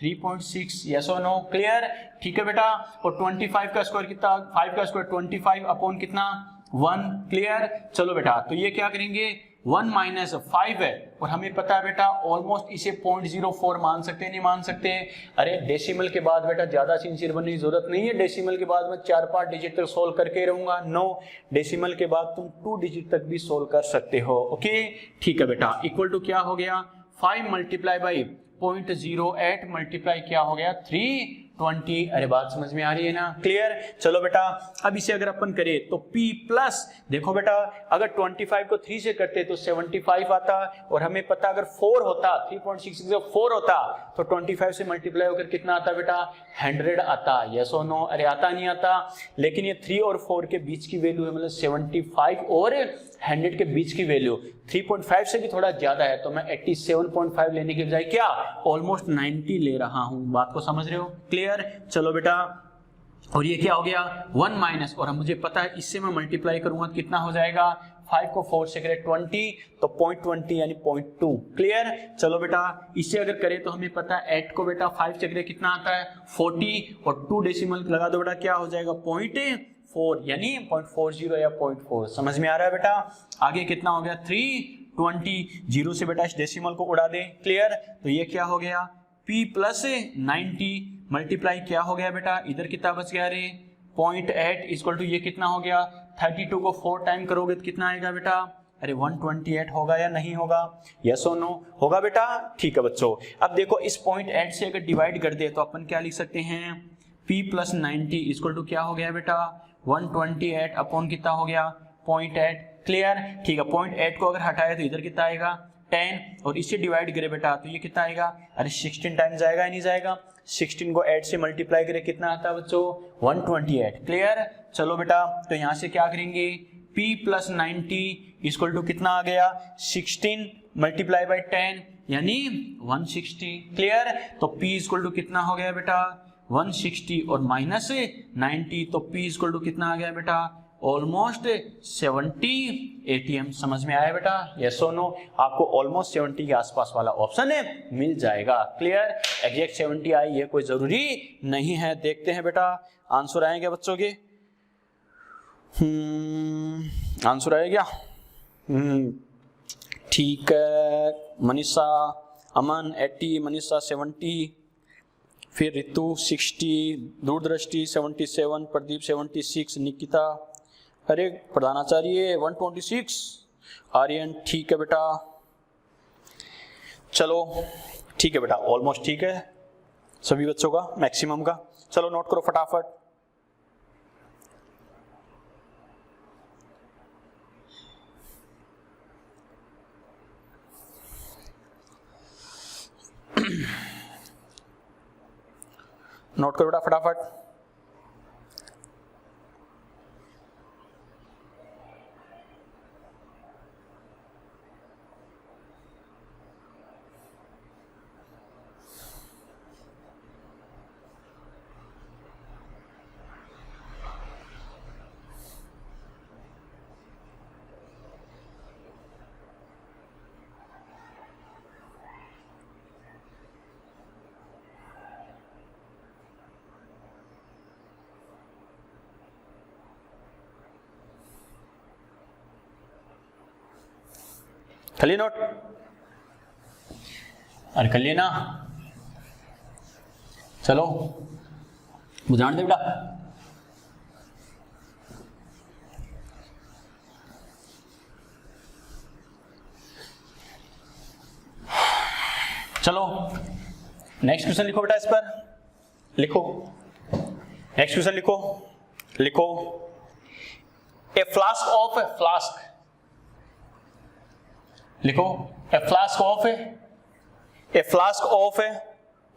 3.6, यस और नो, क्लियर, ठीक है बेटा, और 25 का स्क्वायर कितना, 5 का स्क्वायर 25 अपॉन कितना 1, क्लियर। चलो बेटा तो ये क्या करेंगे, 1 माइनस 5 है, और हमें पता है बेटा ऑलमोस्ट इसे 0.04 मान सकते हैं, नहीं मान सकते, अरे डेसिमल के बाद बेटा ज्यादा सिंसियर बनने की जरूरत नहीं है, डेसिमल के बाद मैं 4-5 डिजिट तक सोल्व करके रहूंगा, नो, डेसिमल के बाद तुम 2 डिजिट तक भी सोल्व कर सकते हो, ओके, ठीक है बेटा, इक्वल टू क्या हो गया, 5 मल्टीप्लाई बाई 0.08 मल्टीप्लाई क्या हो गया 320, अरे बात समझ में आ रही है ना, क्लियर। चलो बेटा अब इसे अगर अपन करें तो P प्लस, देखो बेटा अगर 25 को 3 से करते तो 75 आता, और हमें पता अगर 4 होता, 3.66 से 4 होता तो 25 से मल्टीप्लाई होकर कितना आता बेटा, 100 आता, यस और नो, अरे आता नहीं आता, लेकिन ये 3 और 4 के बीच की वैल्यू है, मतलब 75 और 100 के बीच की वैल्यू 3.5 से भी थोड़ा ज्यादा है, तो मैं 87.5 लेने के बजाय क्या ऑलमोस्ट 90 ले रहा हूं, बात को समझ रहे हो, क्लियर। चलो बेटा और ये क्या हो गया 1 माइनस, और मुझे पता है इससे मैं मल्टीप्लाई करूंगा तो कितना हो जाएगा, 5 को 4 से करें 20 तो 0.20 यानी 0.2, क्लियर। चलो बेटा इससे अगर करें तो हमें पता है 8 को बेटा 5 से करें कितना आता है 40, और 2 डेसिमल लगा दो बेटा क्या हो जाएगा 0.4 यानी 0.40 या 0.4, समझ में आ रहा है बेटा। आगे कितना हो गया 320, 0 से बेटा इस डेसिमल को उड़ा दे, क्लियर। तो ये क्या हो गया P प्लस 90 मल्टीप्लाई क्या हो गया बेटा, इधर कितना बच गया रे 0.8 इक्वल टू ये कितना हो गया 32 को 4 टाइम करोगे तो कितना आएगा बेटा, अरे 128 होगा या नहीं होगा, यस और नो, होगा बेटा, ठीक है बच्चों। अब देखो इस 0.8 से अगर डिवाइड कर दे तो अपन क्या लिख सकते हैं P प्लस 90 इक्वल टू क्या हो गया बेटा 128 अपॉन कितना हो गया 0.8, क्लियर, ठीक है। 0.8 को अगर हटाए तो इधर कितना आएगा 10, और इससे डिवाइड करे बेटा तो ये कितना आएगा, अरे 16 टाइम्स जाएगा या नहीं जाएगा, 16 को 8 से मल्टीप्लाई करे कितना आता है बच्चों 128, क्लियर। चलो बेटा तो यहां से क्या करेंगे P प्लस 90 इक्वल टू कितना आ गया 16 मल्टीप्लाई बाई 10 यानी 160, क्लियर। तो P इक्वल टू कितना हो गया बेटा 160 और माइनस 90 तो P इक्वल टू कितना आ गया बेटा ऑलमोस्ट 70 ATM, समझ में आया बेटा, यस और नो, आपको ऑलमोस्ट 70 के आसपास वाला ऑप्शन है मिल जाएगा, क्लियर। एग्जैक्ट 70 आए ये कोई जरूरी नहीं है, देखते हैं बेटा आंसर आएंगे बच्चों के, आंसर आएगा ठीक है। मनीषा अमन 80, मनीषा 70, फिर रितु 60, दूरदृष्टि 77, प्रदीप 76, निकिता, अरे प्रधानाचार्य 126, आर्यन ठीक है बेटा, चलो ठीक है बेटा, ऑलमोस्ट ठीक है सभी बच्चों का मैक्सिमम का। चलो नोट करो फटाफट, नोट करो बेटा फटाफट। कर लिए नोट? अरे कर लिए ना? चलो बुझान दे बेटा। चलो नेक्स्ट क्वेश्चन लिखो बेटा, इस पर लिखो। नेक्स्ट क्वेश्चन लिखो। ए फ्लास्क ऑफ लिखो। A flask of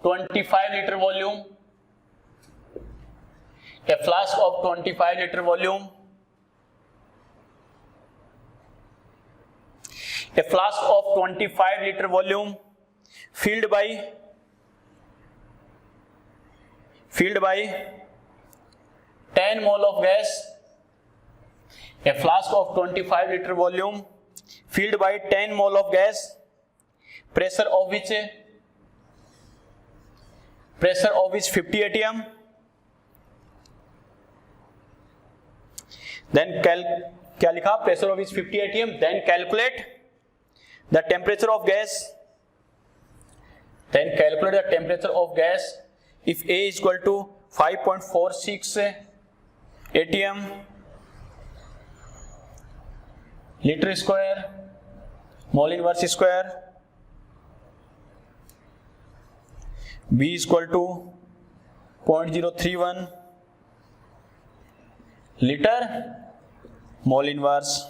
25 litre volume, a flask of 25 litre volume, a flask of 25 litre volume filled by 10 mole of gas, a flask of 25 liter volume filled by 10 mole of gas, pressure of which 50 atm, then क्या लिखा? pressure of which 50 atm, then calculate the temperature of gas, then calculate the temperature of gas if A is equal to 5.46 atm liter square mole inverse square, B is equal to 0.031 liter mole inverse।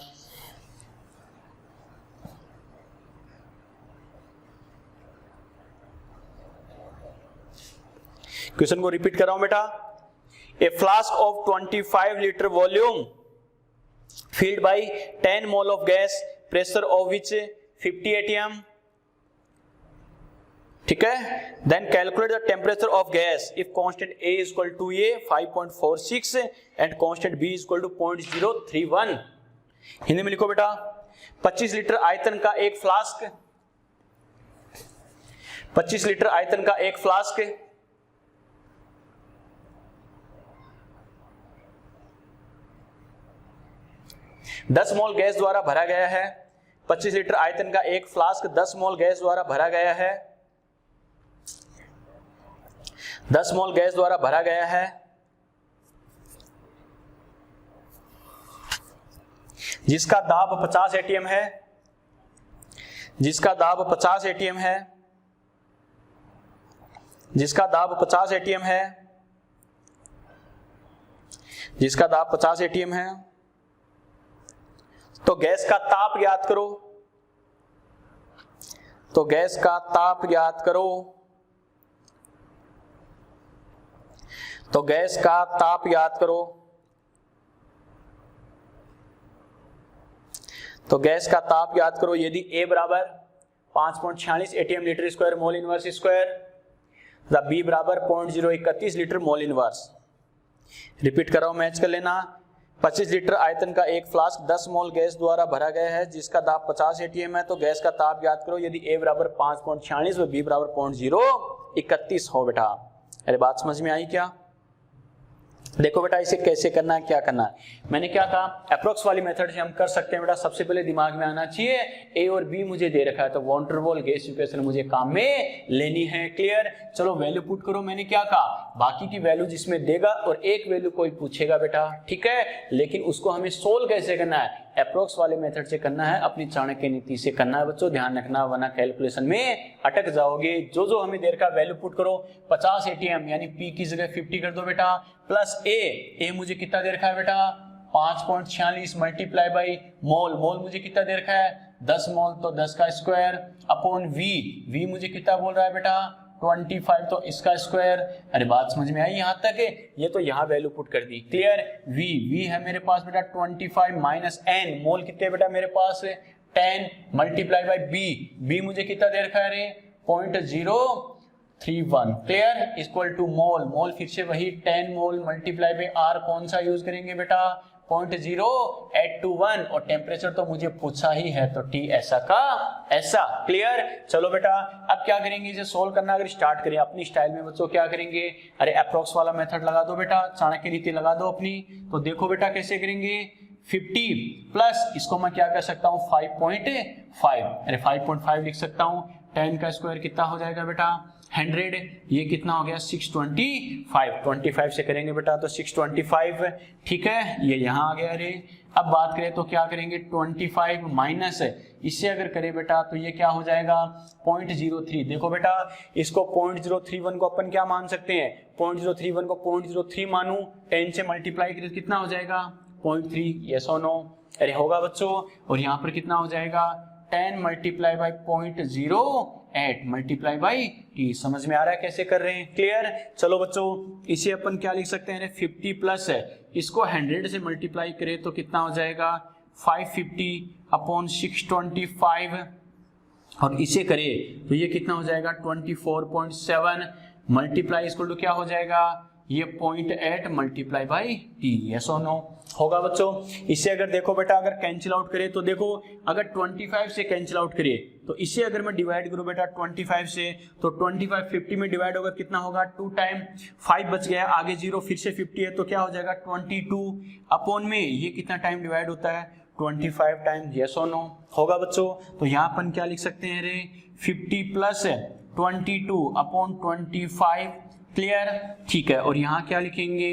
Question को repeat कर रहा हूं बेटा। A flask of 25 litre volume filled by 10 mole of gas, pressure of which 50 atm, ठीक है। Then calculate the temperature of gas if constant A is equal to A 5.46 and constant B is equal to 0.031। Hindi में लिखो बेटा। 25 litre आयतन का एक flask, 25 litre आयतन का एक फ्लास्क 10 मोल गैस द्वारा भरा गया है। 25 लीटर आयतन का एक फ्लास्क 10 मोल गैस द्वारा भरा गया है, 10 मोल गैस द्वारा भरा गया है, जिसका दाब 50 एटीएम है, जिसका दाब 50 एटीएम है, जिसका दाब 50 एटीएम है, जिसका दाब 50 एटीएम है। तो गैस का ताप ज्ञात करो, तो गैस का ताप ज्ञात करो, तो गैस का ताप ज्ञात करो, तो गैस का ताप ज्ञात करो यदि A बराबर 5.46 ATM litre square mole inverse square, the B बराबर 0.031 लीटर मोल इनवर्स। रिपीट कर रहा हूं, मैच कर लेना। 25 लीटर आयतन का एक फ्लास्क 10 मोल गैस द्वारा भरा गया है, जिसका दाब 50 एटीएम है। तो गैस का ताप ज्ञात करो यदि A बराबर 5.46 व B बराबर 0.031 हो बेटा। अरे बात समझ में आई क्या? देखो बेटा इसे कैसे करना है, क्या करना है। मैंने क्या कहा, अप्रोक्स वाली मेथड से हम कर सकते हैं बेटा। सबसे पहले दिमाग में आना चाहिए ए और बी मुझे दे रखा है, तो van der Waals gas equation मुझे काम में लेनी है। क्लियर? चलो वैल्यू पुट करो। मैंने क्या कहा, बाकी की वैल्यू जिसमें देगा और एक वैल्यू कोई पूछेगा बेटा, ठीक है। लेकिन उसको हमें सोल्व कैसे करना है, अप्रोक्स वाले मेथड से करना है, अपनी चाणक्य नीति से करना है बच्चों, ध्यान रखना, वरना कैलकुलेशन में अटक जाओगे। जो जो हमें देर का वैल्यू पुट करो, 50 एटीएम यानी P की जगह 50 कर दो बेटा, प्लस A मुझे कितना दे रखा है बेटा 5.46 मल्टीप्लाई बाई मोल, मोल मुझे कितना दे रखा है 10 मोल, तो 10 का स्क्वायर अपॉन V मुझे कितना बोल रहा है बेटा 25, तो इसका स्क्वायर। अरे बात समझ में आई यहाँ तक है? ये तो यहाँ वैल्यू पुट कर दी। क्लियर? V है मेरे पास बेटा 25 माइनस N, मोल कितने बेटा मेरे पास 10 मल्टीप्लाई बाई B मुझे कितना दे रखा है रे 0.031। क्लियर? इक्वल टू मोल, मोल फिर से वही 10 मोल मल्टीप्लाई बाई R, कौन सा यूज करेंगे बेटा 0.081, और टेम्परेचर तो मुझे पूछा ही है, तो T ऐसा का ऐसा। क्लियर? चलो बेटा अब क्या करेंगे, इसे सोल्व करना अगर स्टार्ट करें अपनी स्टाइल में बच्चों, क्या करेंगे, अरे अप्रोक्स वाला मेथड लगा दो बेटा, चाणक्य नीति लगा दो अपनी। तो देखो बेटा कैसे करेंगे, 50 प्लस इसको मैं क्या कर सकता हूँ 5.5, अरे 5.5 लिख सकता हूँ। 10 का स्क्वायर कितना हो जाएगा बेटा 100, ये कितना हो गया 625, 25 से करेंगे बेटा तो 625, ठीक है ये यहाँ आ गया। अरे अब बात करें तो क्या करेंगे 25 माइनस इससे अगर करें बेटा तो ये क्या हो जाएगा 0.03। देखो बेटा इसको 0.031 को अपन क्या मान सकते हैं, 0.031 को 0.03 मानू, 10 से मल्टीप्लाई करें कितना हो जाएगा 0.3, यस और नो, अरे होगा बच्चों। और यहाँ पर कितना हो जाएगा 10 multiply by 0.08 multiply by T. समझ में आ रहा है कैसे कर रहे हैं, क्लियर। चलो बच्चों इसे अपन क्या लिख सकते हैं 50 प्लस है, इसको 100 से मल्टीप्लाई करें तो कितना हो जाएगा 550 अपॉन 625, और इसे करें तो ये कितना हो जाएगा 24.7 मल्टीप्लाई इसको तो क्या हो जाएगा ये 0.8 मल्टीप्लाई बाई टी, यस और नो, होगा बच्चों। इसे अगर देखो बेटा अगर कैंसिल आउट करें तो देखो अगर 25 से कैंसिल आउट करिए तो इसे अगर मैं डिवाइड करूं बेटा 25 से तो 25 50 में डिवाइड होगा कितना होगा 2 टाइम 5 बच गया, आगे 0 फिर से 50 है तो क्या हो जाएगा 22 अपॉन में ये कितना टाइम डिवाइड होता है 25 टाइम, यस और नो, होगा बच्चों। तो यहाँ अपन क्या लिख सकते हैं रे 50 प्लस 22 अपॉन 25, क्लियर, ठीक है। और यहाँ क्या लिखेंगे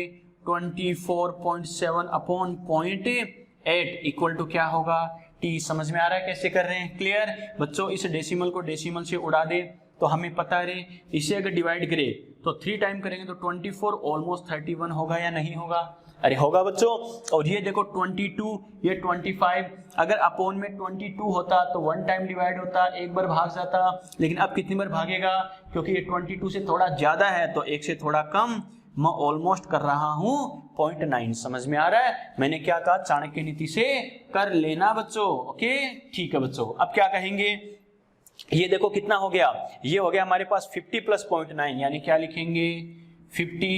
24.7 अपॉन 0.8 इक्वल टू क्या होगा टी। समझ में आ रहा है कैसे कर रहे हैं, क्लियर बच्चों। इस डेसिमल को डेसिमल से उड़ा दे तो हमें पता है इसे अगर डिवाइड करें तो 3 टाइम करेंगे तो 24 ऑलमोस्ट 31 होगा या नहीं होगा, अरे होगा बच्चों। और ये देखो 22 ये 25 अगर अपॉन में 22 होता तो 1 टाइम डिवाइड होता, एक बार भाग जाता, लेकिन अब कितनी बार भागेगा क्योंकि ये 22 से थोड़ा ज्यादा है तो एक से थोड़ा कम, मैं ऑलमोस्ट कर रहा हूं 0.9। समझ में आ रहा है, मैंने क्या कहा चाणक्य नीति से कर लेना बच्चों, ओके ठीक है बच्चों। अब क्या कहेंगे ये देखो कितना हो गया, ये हो गया हमारे पास 50 प्लस 0.9 यानी क्या लिखेंगे 50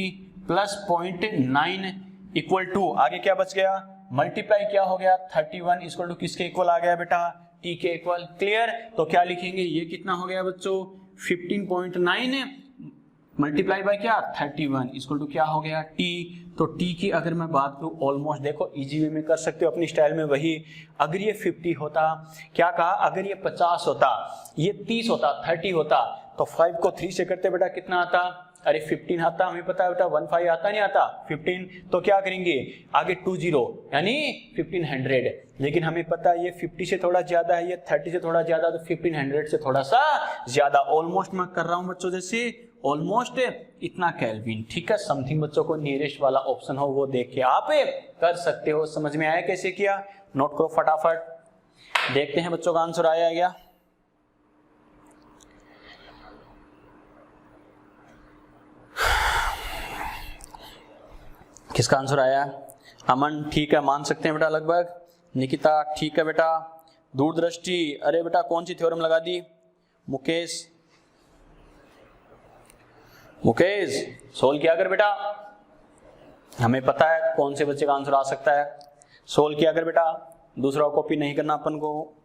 प्लस 0.9 इक्वल टू आगे क्या बच गया मल्टीप्लाई क्या हो गया 31 इक्वल टू किसके इक्वल आ गया बेटा टी के इक्वल, क्लियर। तो क्या लिखेंगे ये कितना हो गया बच्चों 15.9 मल्टीप्लाई बाय क्या 31 इक्वल टू क्या हो गया टी। तो टी की अगर मैं बात करूं ऑलमोस्ट देखो इजी वे में कर सकते हो अपनी स्टाइल में, वही अगर ये 50 होता क्या कहा, अगर ये 50 होता, ये 30 होता, 30 होता तो 5 को 3 से करते बेटा कितना आता, अरे 15 आता, हमें पता है बेटा 15 आता नहीं आता 15, तो क्या करेंगे आगे 20 यानी 1500, लेकिन हमें पता है ये 50 से थोड़ा ज्यादा है, ये 30 से थोड़ा ज्यादा, तो 1500 से थोड़ा सा ज्यादा, ऑलमोस्ट मैं कर रहा हूं बच्चों जैसे ऑलमोस्ट इतना केल्विन, ठीक है। समथिंग बच्चों को नियरेस्ट वाला ऑप्शन हो वो देख के आप कर सकते हो। समझ में आया कैसे किया, नोट करो फटाफट, देखते हैं बच्चों का आंसर आया क्या। किसका आंसर आया, अमन ठीक है मान सकते हैं बेटा लगभग, निकिता ठीक है बेटा, दूरदृष्टि अरे बेटा कौन सी थ्योरम लगा दी, मुकेश सोल्व किया कर बेटा, हमें पता है कौन से बच्चे का आंसर आ सकता है, सोल्व किया कर बेटा, दूसरा कॉपी नहीं करना अपन को।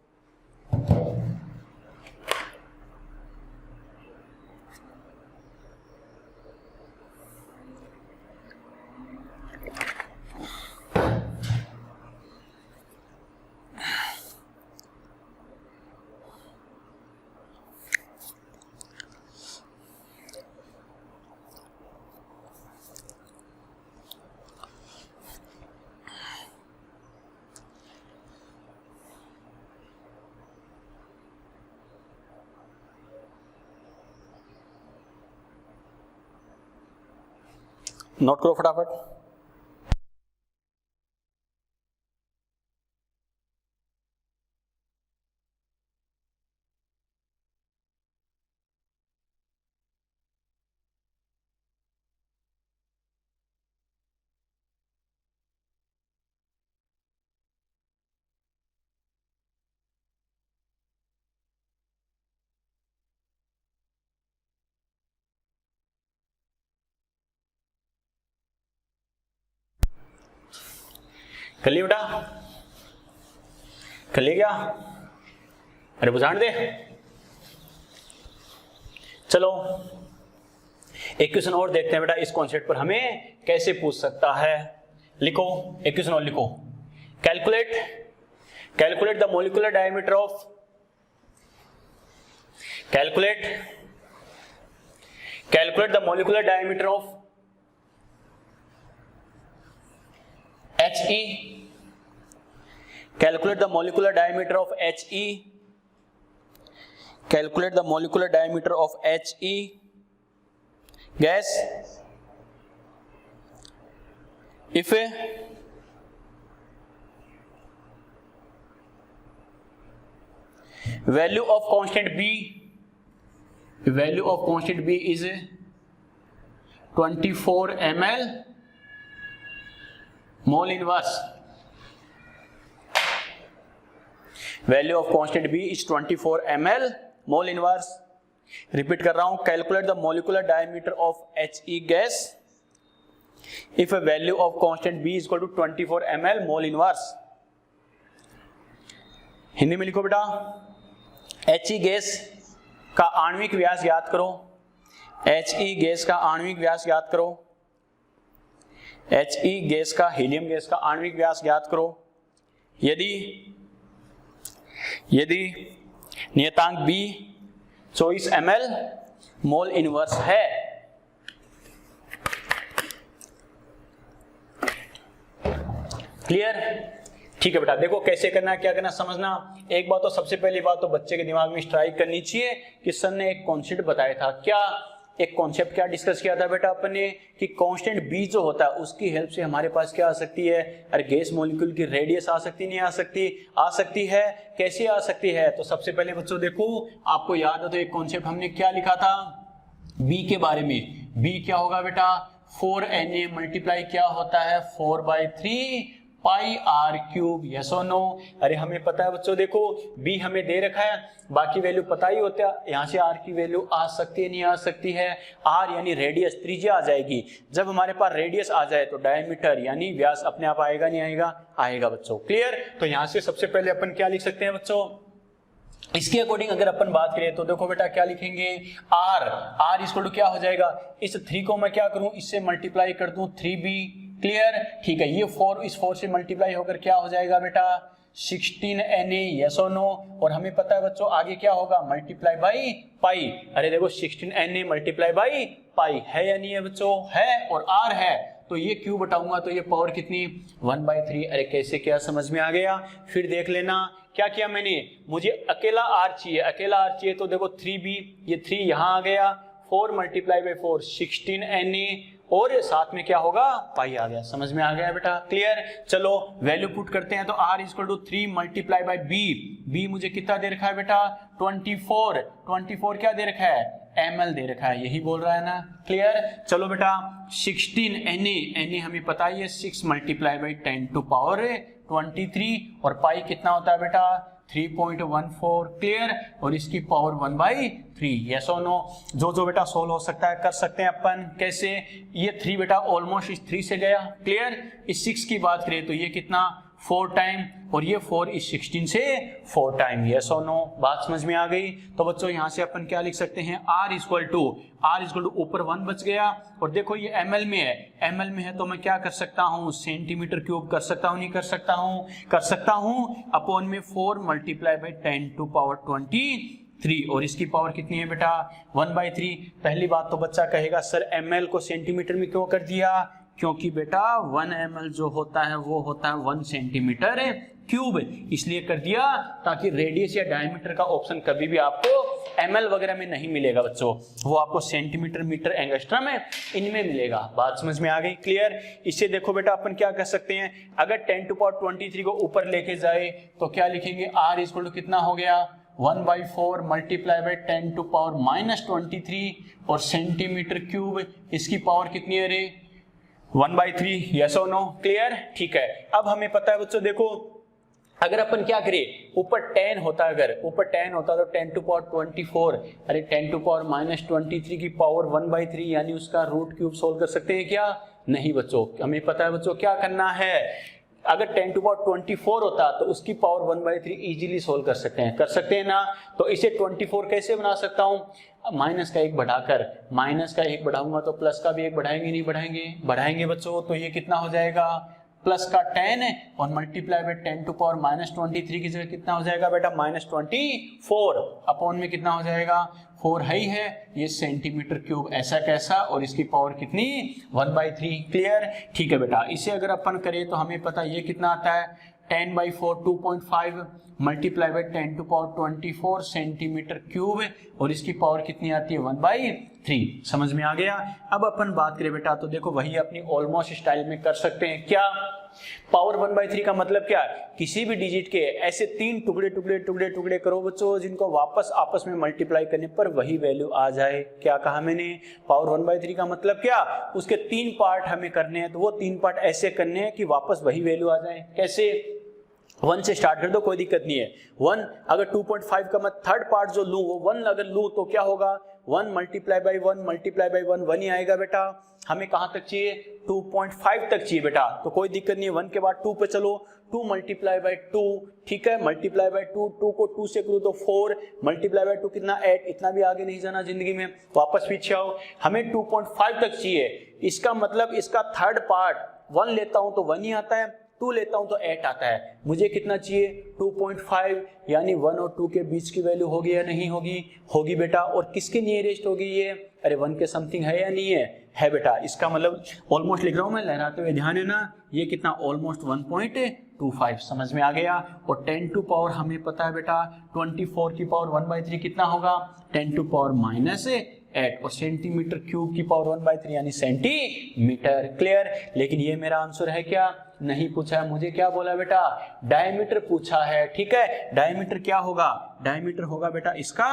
नोट करो फटाफट। कर लिया बेटा, कर लिया क्या, अरे बुझाण दे। चलो एक क्वेश्चन और देखते हैं बेटा, इस कॉन्सेप्ट पर हमें कैसे पूछ सकता है। लिखो एक क्वेश्चन और लिखो, calculate the molecular diameter of calculate the molecular diameter of He. Calculate the molecular diameter of He. Calculate the molecular diameter of He gas if a value of constant B is 24 ml mole inverse. Value of constant B is 24 ml mole inverse. Repeat कर रहा हूं, calculate the molecular diameter of He gas if a value of constant B is equal to 24 ml mole inverse. Hindi में लिखो बेटा, He gas का आणविक व्यास ज्ञात करो। He गैस का आणविक व्यास ज्ञात करो। He गैस का हीलियम गैस का आणविक व्यास ज्ञात करो। यदि नियतांक B 24 ml मोल इनवर्स है, क्लियर? ठीक है बेटा, देखो कैसे करना है, क्या करना समझना। एक बात तो सबसे पहली बात तो बच्चे के दिमाग में स्ट्राइक करनी चाहिए कि सर ने एक कॉन्सेप्ट बताया था। क्या एक कॉन्सेप्ट क्या डिस्कस किया था बेटा अपन ने कि कांस्टेंट बी जो होता है उसकी हेल्प से हमारे पास क्या आ सकती है, अरे गैस मॉलिक्यूल की रेडियस आ सकती नहीं आ सकती? आ सकती है। कैसे आ सकती है? तो सबसे पहले बच्चों देखो, आपको याद है तो एक कॉन्सेप्ट हमने क्या लिखा था बी के बारे में। बी क्या होगा बेटा, 4Na मल्टीप्लाई क्या होता है 4/3 पाई आर क्यूब। यस और नो? अरे हमें पता है बच्चों, देखो बी हमें दे रखा है, बाकी वैल्यू पता ही होता है। यहाँ से आर की वैल्यू आ सकती है नहीं आ सकती है? आर यानी रेडियस, त्रिज्या आ जाएगी। जब हमारे पास रेडियस आ जाए तो डायमीटर यानी व्यास अपने आप आएगा नहीं आएगा? आएगा बच्चों, क्लियर? तो यहाँ से सबसे पहले अपन क्या लिख सकते हैं बच्चों, इसके अकॉर्डिंग अगर अपन बात करें तो देखो बेटा क्या लिखेंगे, आर इक्वल टू क्या हो जाएगा, इस 3 को मैं क्या करूं, इससे मल्टीप्लाई कर दूं 3b। क्लियर? ठीक है, ये 4 इस 4 से मल्टीप्लाई होकर क्या हो जाएगा बेटा 16Na। यस और नो? और हमें पता है बच्चों आगे क्या होगा, मल्टीप्लाई बाई पाई। अरे देखो 16Na मल्टीप्लाई बाई पाई है या नहीं है बच्चों? है। और आर है तो ये क्यों बताऊंगा तो ये पावर कितनी 1/3। अरे कैसे, क्या समझ में आ गया? फिर देख लेना क्या किया मैंने, मुझे अकेला आर चाहिए, अकेला आर चाहिए तो देखो 3b, ये 3 यहाँ आ गया, 4 मल्टीप्लाई बाई 4 16Na और साथ में क्या होगा पाई आ गया। समझ में आ गया बेटा? क्लियर? चलो वैल्यू पुट करते हैं तो r equal to 3 multiply by b मुझे कितना दे रखा है बेटा 24 क्या दे रखा है ml दे रखा है, यही बोल रहा है ना? क्लियर? चलो बेटा 16Na हमें पता है 6 मल्टीप्लाई बाई 10 टू पावर 23 और पाई कितना होता है बेटा 3.14। क्लियर? और इसकी पावर 1/3। यस और नो? जो बेटा सोल्व हो सकता है कर सकते हैं अपन। कैसे? ये 3 बेटा ऑलमोस्ट इस 3 से गया। क्लियर? इस 6 की बात करें तो ये कितना 4 टाइम और ये 4 इस 16 से 4 टाइम। यस और नो? बात समझ में आ गई? तो बच्चों यहाँ से अपन क्या लिख सकते हैं, r इक्वल टू ऊपर 1 बच गया और देखो ये ml में है, ml में है तो मैं क्या कर सकता हूँ सेंटीमीटर क्यूब कर सकता हूँ नहीं कर सकता हूँ? कर सकता हूँ। अपॉन में 4 मल्टीप्लाई बाई 10 टू पावर 23 और इसकी पावर कितनी है बेटा 1/3। पहली बात तो बच्चा कहेगा सर ml को सेंटीमीटर में क्यों कर दिया, क्योंकि बेटा 1 ml जो होता है वो होता है 1 सेंटीमीटर क्यूब, इसलिए कर दिया ताकि रेडियस या डायमीटर का ऑप्शन कभी भी आपको ml वगैरह में नहीं मिलेगा बच्चों, वो आपको सेंटीमीटर मीटर एंगस्ट्रम है इनमें मिलेगा। बात समझ में आ गई? क्लियर? इससे देखो बेटा अपन क्या कर सकते हैं, अगर 10 टू पावर 23 को ऊपर लेके जाए तो क्या लिखेंगे, r इक्वल टू कितना हो गया 1/4 मल्टीप्लाई बाई 10 टू पावर -23 और सेंटीमीटर क्यूब, इसकी पावर कितनी है रे 1/3। यस और नो? क्लियर? ठीक है। अब हमें पता है बच्चों देखो अगर अपन क्या करें, ऊपर 10 होता है, अगर ऊपर 10 होता तो 10 टू पावर 24, अरे 10 टू पावर -23 की पावर 1/3 यानी उसका रूट क्यूब सोल्व कर सकते हैं क्या? नहीं बच्चों, हमें पता है बच्चों क्या करना है, अगर 10 टू पावर 24 होता तो उसकी पावर 1/3 इजीली सोल्व कर सकते हैं ना? तो इसे 24 कैसे बना सकता हूं, माइनस का 1 बढ़ाकर, माइनस का 1 बढ़ाऊंगा तो प्लस का भी 1 बढ़ाएंगे नहीं बढ़ाएंगे? बढ़ाएंगे बच्चों, तो ये कितना हो जाएगा प्लस का 10 है और मल्टीप्लाई बाय 10 टू पावर -23 की जगह कितना हो जाएगा बेटा -24 अपॉन में कितना हो जाएगा 4 है ये सेंटीमीटर क्यूब ऐसा कैसा और इसकी पावर कितनी 1/3 क्लियर। ठीक है बेटा इसे अगर अपन करें तो हमें पता ये कितना आता है 10/4 2.5 multiply by 10 to power 24 centimetre cube और इसकी पावर कितनी आती है 1/3। समझ में आ गया। अब अपन बात करें बेटा तो देखो वही अपनी ऑलमोस्ट स्टाइल में कर सकते हैं। क्या पावर 1/3 का मतलब क्या है किसी भी डिजिट के ऐसे 3 टुकड़े करो बच्चों जिनको वापस आपस में मल्टीप्लाई करने पर वही वैल्यू आ जाए। क्या कहा मैंने पावर 1/3 का मतलब क्या उसके 3 पार्ट हमें करने हैं तो वो 3 पार्ट ऐसे करने हैं कि वापस वही वैल्यू आ जाए। कैसे 1 से स्टार्ट कर दो कोई दिक्कत नहीं है 1 अगर 2.5 का मैं थर्ड पार्ट जो लूं वो 1 अगर लूं तो क्या होगा 1 मल्टीप्लाई बाई 1 ही आएगा बेटा। हमें कहां तक चाहिए 2.5 तक चाहिए बेटा तो कोई दिक्कत नहीं है 1 के बाद 2 पे चलो 2 मल्टीप्लाई बाई 2 ठीक है मल्टीप्लाई बाई 2 2 को 2 से करो तो 4 मल्टीप्लाई बाई 2 कितना 8 इतना भी आगे नहीं जाना जिंदगी में वापस पीछे आओ हमें 2.5 तक चाहिए। इसका मतलब इसका थर्ड पार्ट 1 लेता हूं तो 1 ही आता है 2 लेता हूं तो 8 आता है। मुझे कितना चाहिए 2.5 यानी 1 और 2 के बीच की वैल्यू होगी या नहीं होगी होगी बेटा। और किसके नियरेस्ट होगी ये अरे 1 के समथिंग है या नहीं है बेटा। इसका मतलब ऑलमोस्ट लिख रहा हूं मैं लहराते हुए ध्यान है ना ये कितना ऑलमोस्ट 1.25 समझ में आ गया। और 10 टू पावर हमें पता है बेटा 24 की पावर 1/3 कितना होगा 10 टू पावर -8 और सेंटीमीटर क्यूब की पावर 1/3 यानी सेंटीमीटर क्लियर। लेकिन ये मेरा आंसर है क्या नहीं पूछा है मुझे क्या बोला बेटा डायमीटर पूछा है। ठीक है डायमीटर क्या होगा डायमीटर होगा बेटा इसका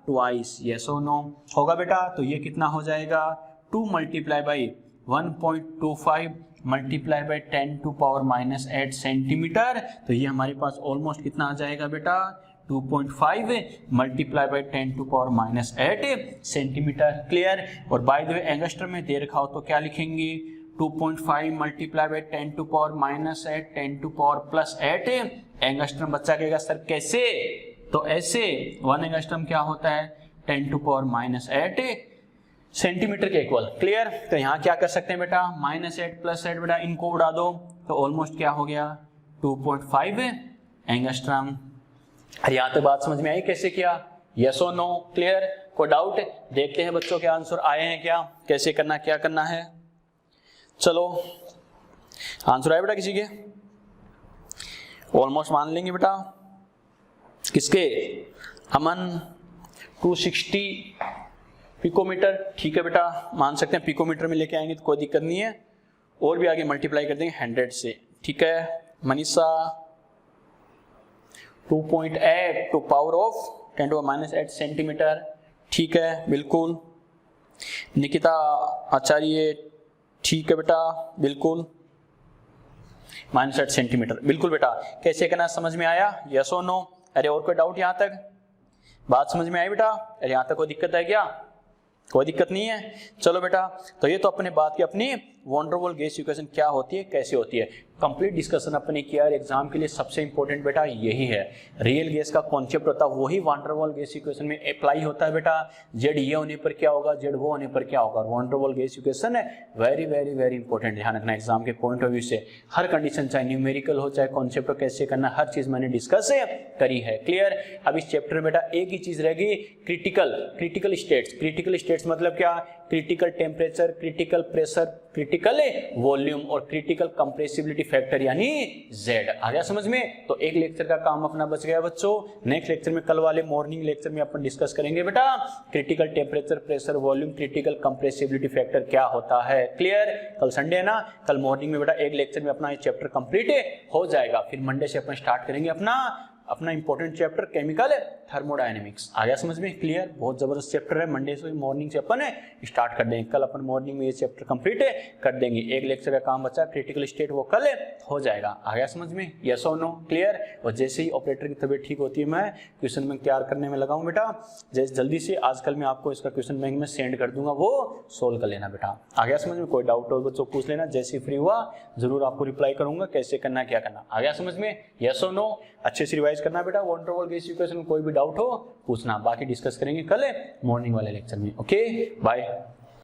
ट्वाइस यस और नो होगा बेटा। तो ये कितना हो जाएगा 2 multiply by 1.25 multiply by 10 to power -8 centimetre. तो ये हमारे पास ऑलमोस्ट कितना आ जाएगा बेटा 2.5 multiply by 10 to power -8 centimetre clear. और बाय द वे एंगस्ट्रम में दे रखा हो तो क्या लिखेंगे 2.5 multiply by 10 to power -8 10 to power +8 angstrom. बच्चा कहेगा सर कैसे तो ऐसे 1 एंगस्ट्रम क्या होता है 10 टू पावर -8 सेंटीमीटर के इक्वल क्लियर। तो यहाँ क्या कर सकते हैं बेटा -8 +8 बेटा इनको उड़ा दो तो ऑलमोस्ट क्या हो गया 2.5 एंगस्ट्रम। अरे यहाँ तक बात समझ में आई कैसे किया यस और नो क्लियर। कोई डाउट देखते हैं बच्चों के आंसर आए हैं क्या कैसे करना क्या करना है। चलो आंसर आए बेटा किसी के ऑलमोस्ट मान लेंगे बेटा किसके अमन 260 पिकोमीटर ठीक है बेटा मान सकते हैं पिकोमीटर में लेके आएंगे तो कोई दिक्कत नहीं है और भी आगे मल्टीप्लाई कर देंगे 100 से ठीक है। Manisha 2.8 to power of 10 to -8 centimetre ठीक है बिल्कुल। निकिता आचार्य ठीक है बेटा बिल्कुल -8 सेंटीमीटर बिल्कुल बेटा। कैसे करना समझ में आया यस और नो। अरे और कोई डाउट यहाँ तक बात समझ में आई बेटा। अरे यहाँ तक कोई दिक्कत है क्या कोई दिक्कत नहीं है। चलो बेटा तो ये तो अपने बात की अपनी van der Waals gas equation क्या होती है कैसे होती है कंप्लीट डिस्कशन अपने किया। एग्जाम के लिए सबसे इंपॉर्टेंट बेटा यही है रियल गैस का कॉन्सेप्ट होता है वही van der Waals gas equation में अप्लाई होता है बेटा। जेड ये होने पर क्या होगा जेड वो होने पर क्या होगा। Van der Waals gas equation है वेरी वेरी वेरी इंपॉर्टेंट ध्यान रखना एग्जाम के पॉइंट ऑफ व्यू से। हर कंडीशन चाहे न्यूमेरिकल हो चाहे कॉन्सेप्ट हो कैसे करना हर चीज मैंने डिस्कस करी है क्लियर। अब इस चैप्टर में बेटा एक ही चीज रहेगी क्रिटिकल स्टेट्स मतलब क्या critical temperature critical pressure critical volume और क्रिटिकल कंप्रेसिबिलिटी फैक्टर यानी Z आ गया समझ में। तो एक लेक्चर का काम अपना बच गया बच्चों। नेक्स्ट लेक्चर में कल वाले मॉर्निंग लेक्चर में अपन डिस्कस करेंगे बेटा critical temperature pressure volume critical compressibility factor क्या होता है क्लियर। कल संडे है ना कल मॉर्निंग में बेटा एक लेक्चर में अपना ये चैप्टर कंप्लीट हो जाएगा। फिर मंडे से अपन स्टार्ट करेंगे अपना इंपॉर्टेंट चैप्टर केमिकल थर्मोडायनेमिक्स आ गया समझ में क्लियर। बहुत जबरदस्त चैप्टर है मंडे से मॉर्निंग से अपन स्टार्ट कर देंगे। कल अपन मॉर्निंग में ये चैप्टर कंप्लीट कर देंगे। एक लेक्चर का काम बचा क्रिटिकल स्टेट वो कल हो जाएगा आ गया समझ में यस और नो क्लियर। और जैसे ही ऑपरेटर की तबीयत ठीक होती है मैं क्वेश्चन बैंक तैयार करने में लगाऊं बेटा जैसे जल्दी से आजकल मैं आपको इसका क्वेश्चन बैंक में सेंड कर दूंगा वो सोल्व कर लेना बेटा आ गया समझ में। कोई डाउट हो बच्चों पूछ लेना जैसे ही फ्री हुआ जरूर आपको रिप्लाई करूंगा कैसे करना क्या करना आ गया समझ में यस और नो। अच्छे से रिवाइज करना बेटा van der Waals gas equation में कोई भी डाउट हो पूछना बाकी डिस्कस करेंगे कल मॉर्निंग वाले लेक्चर में ओके बाय।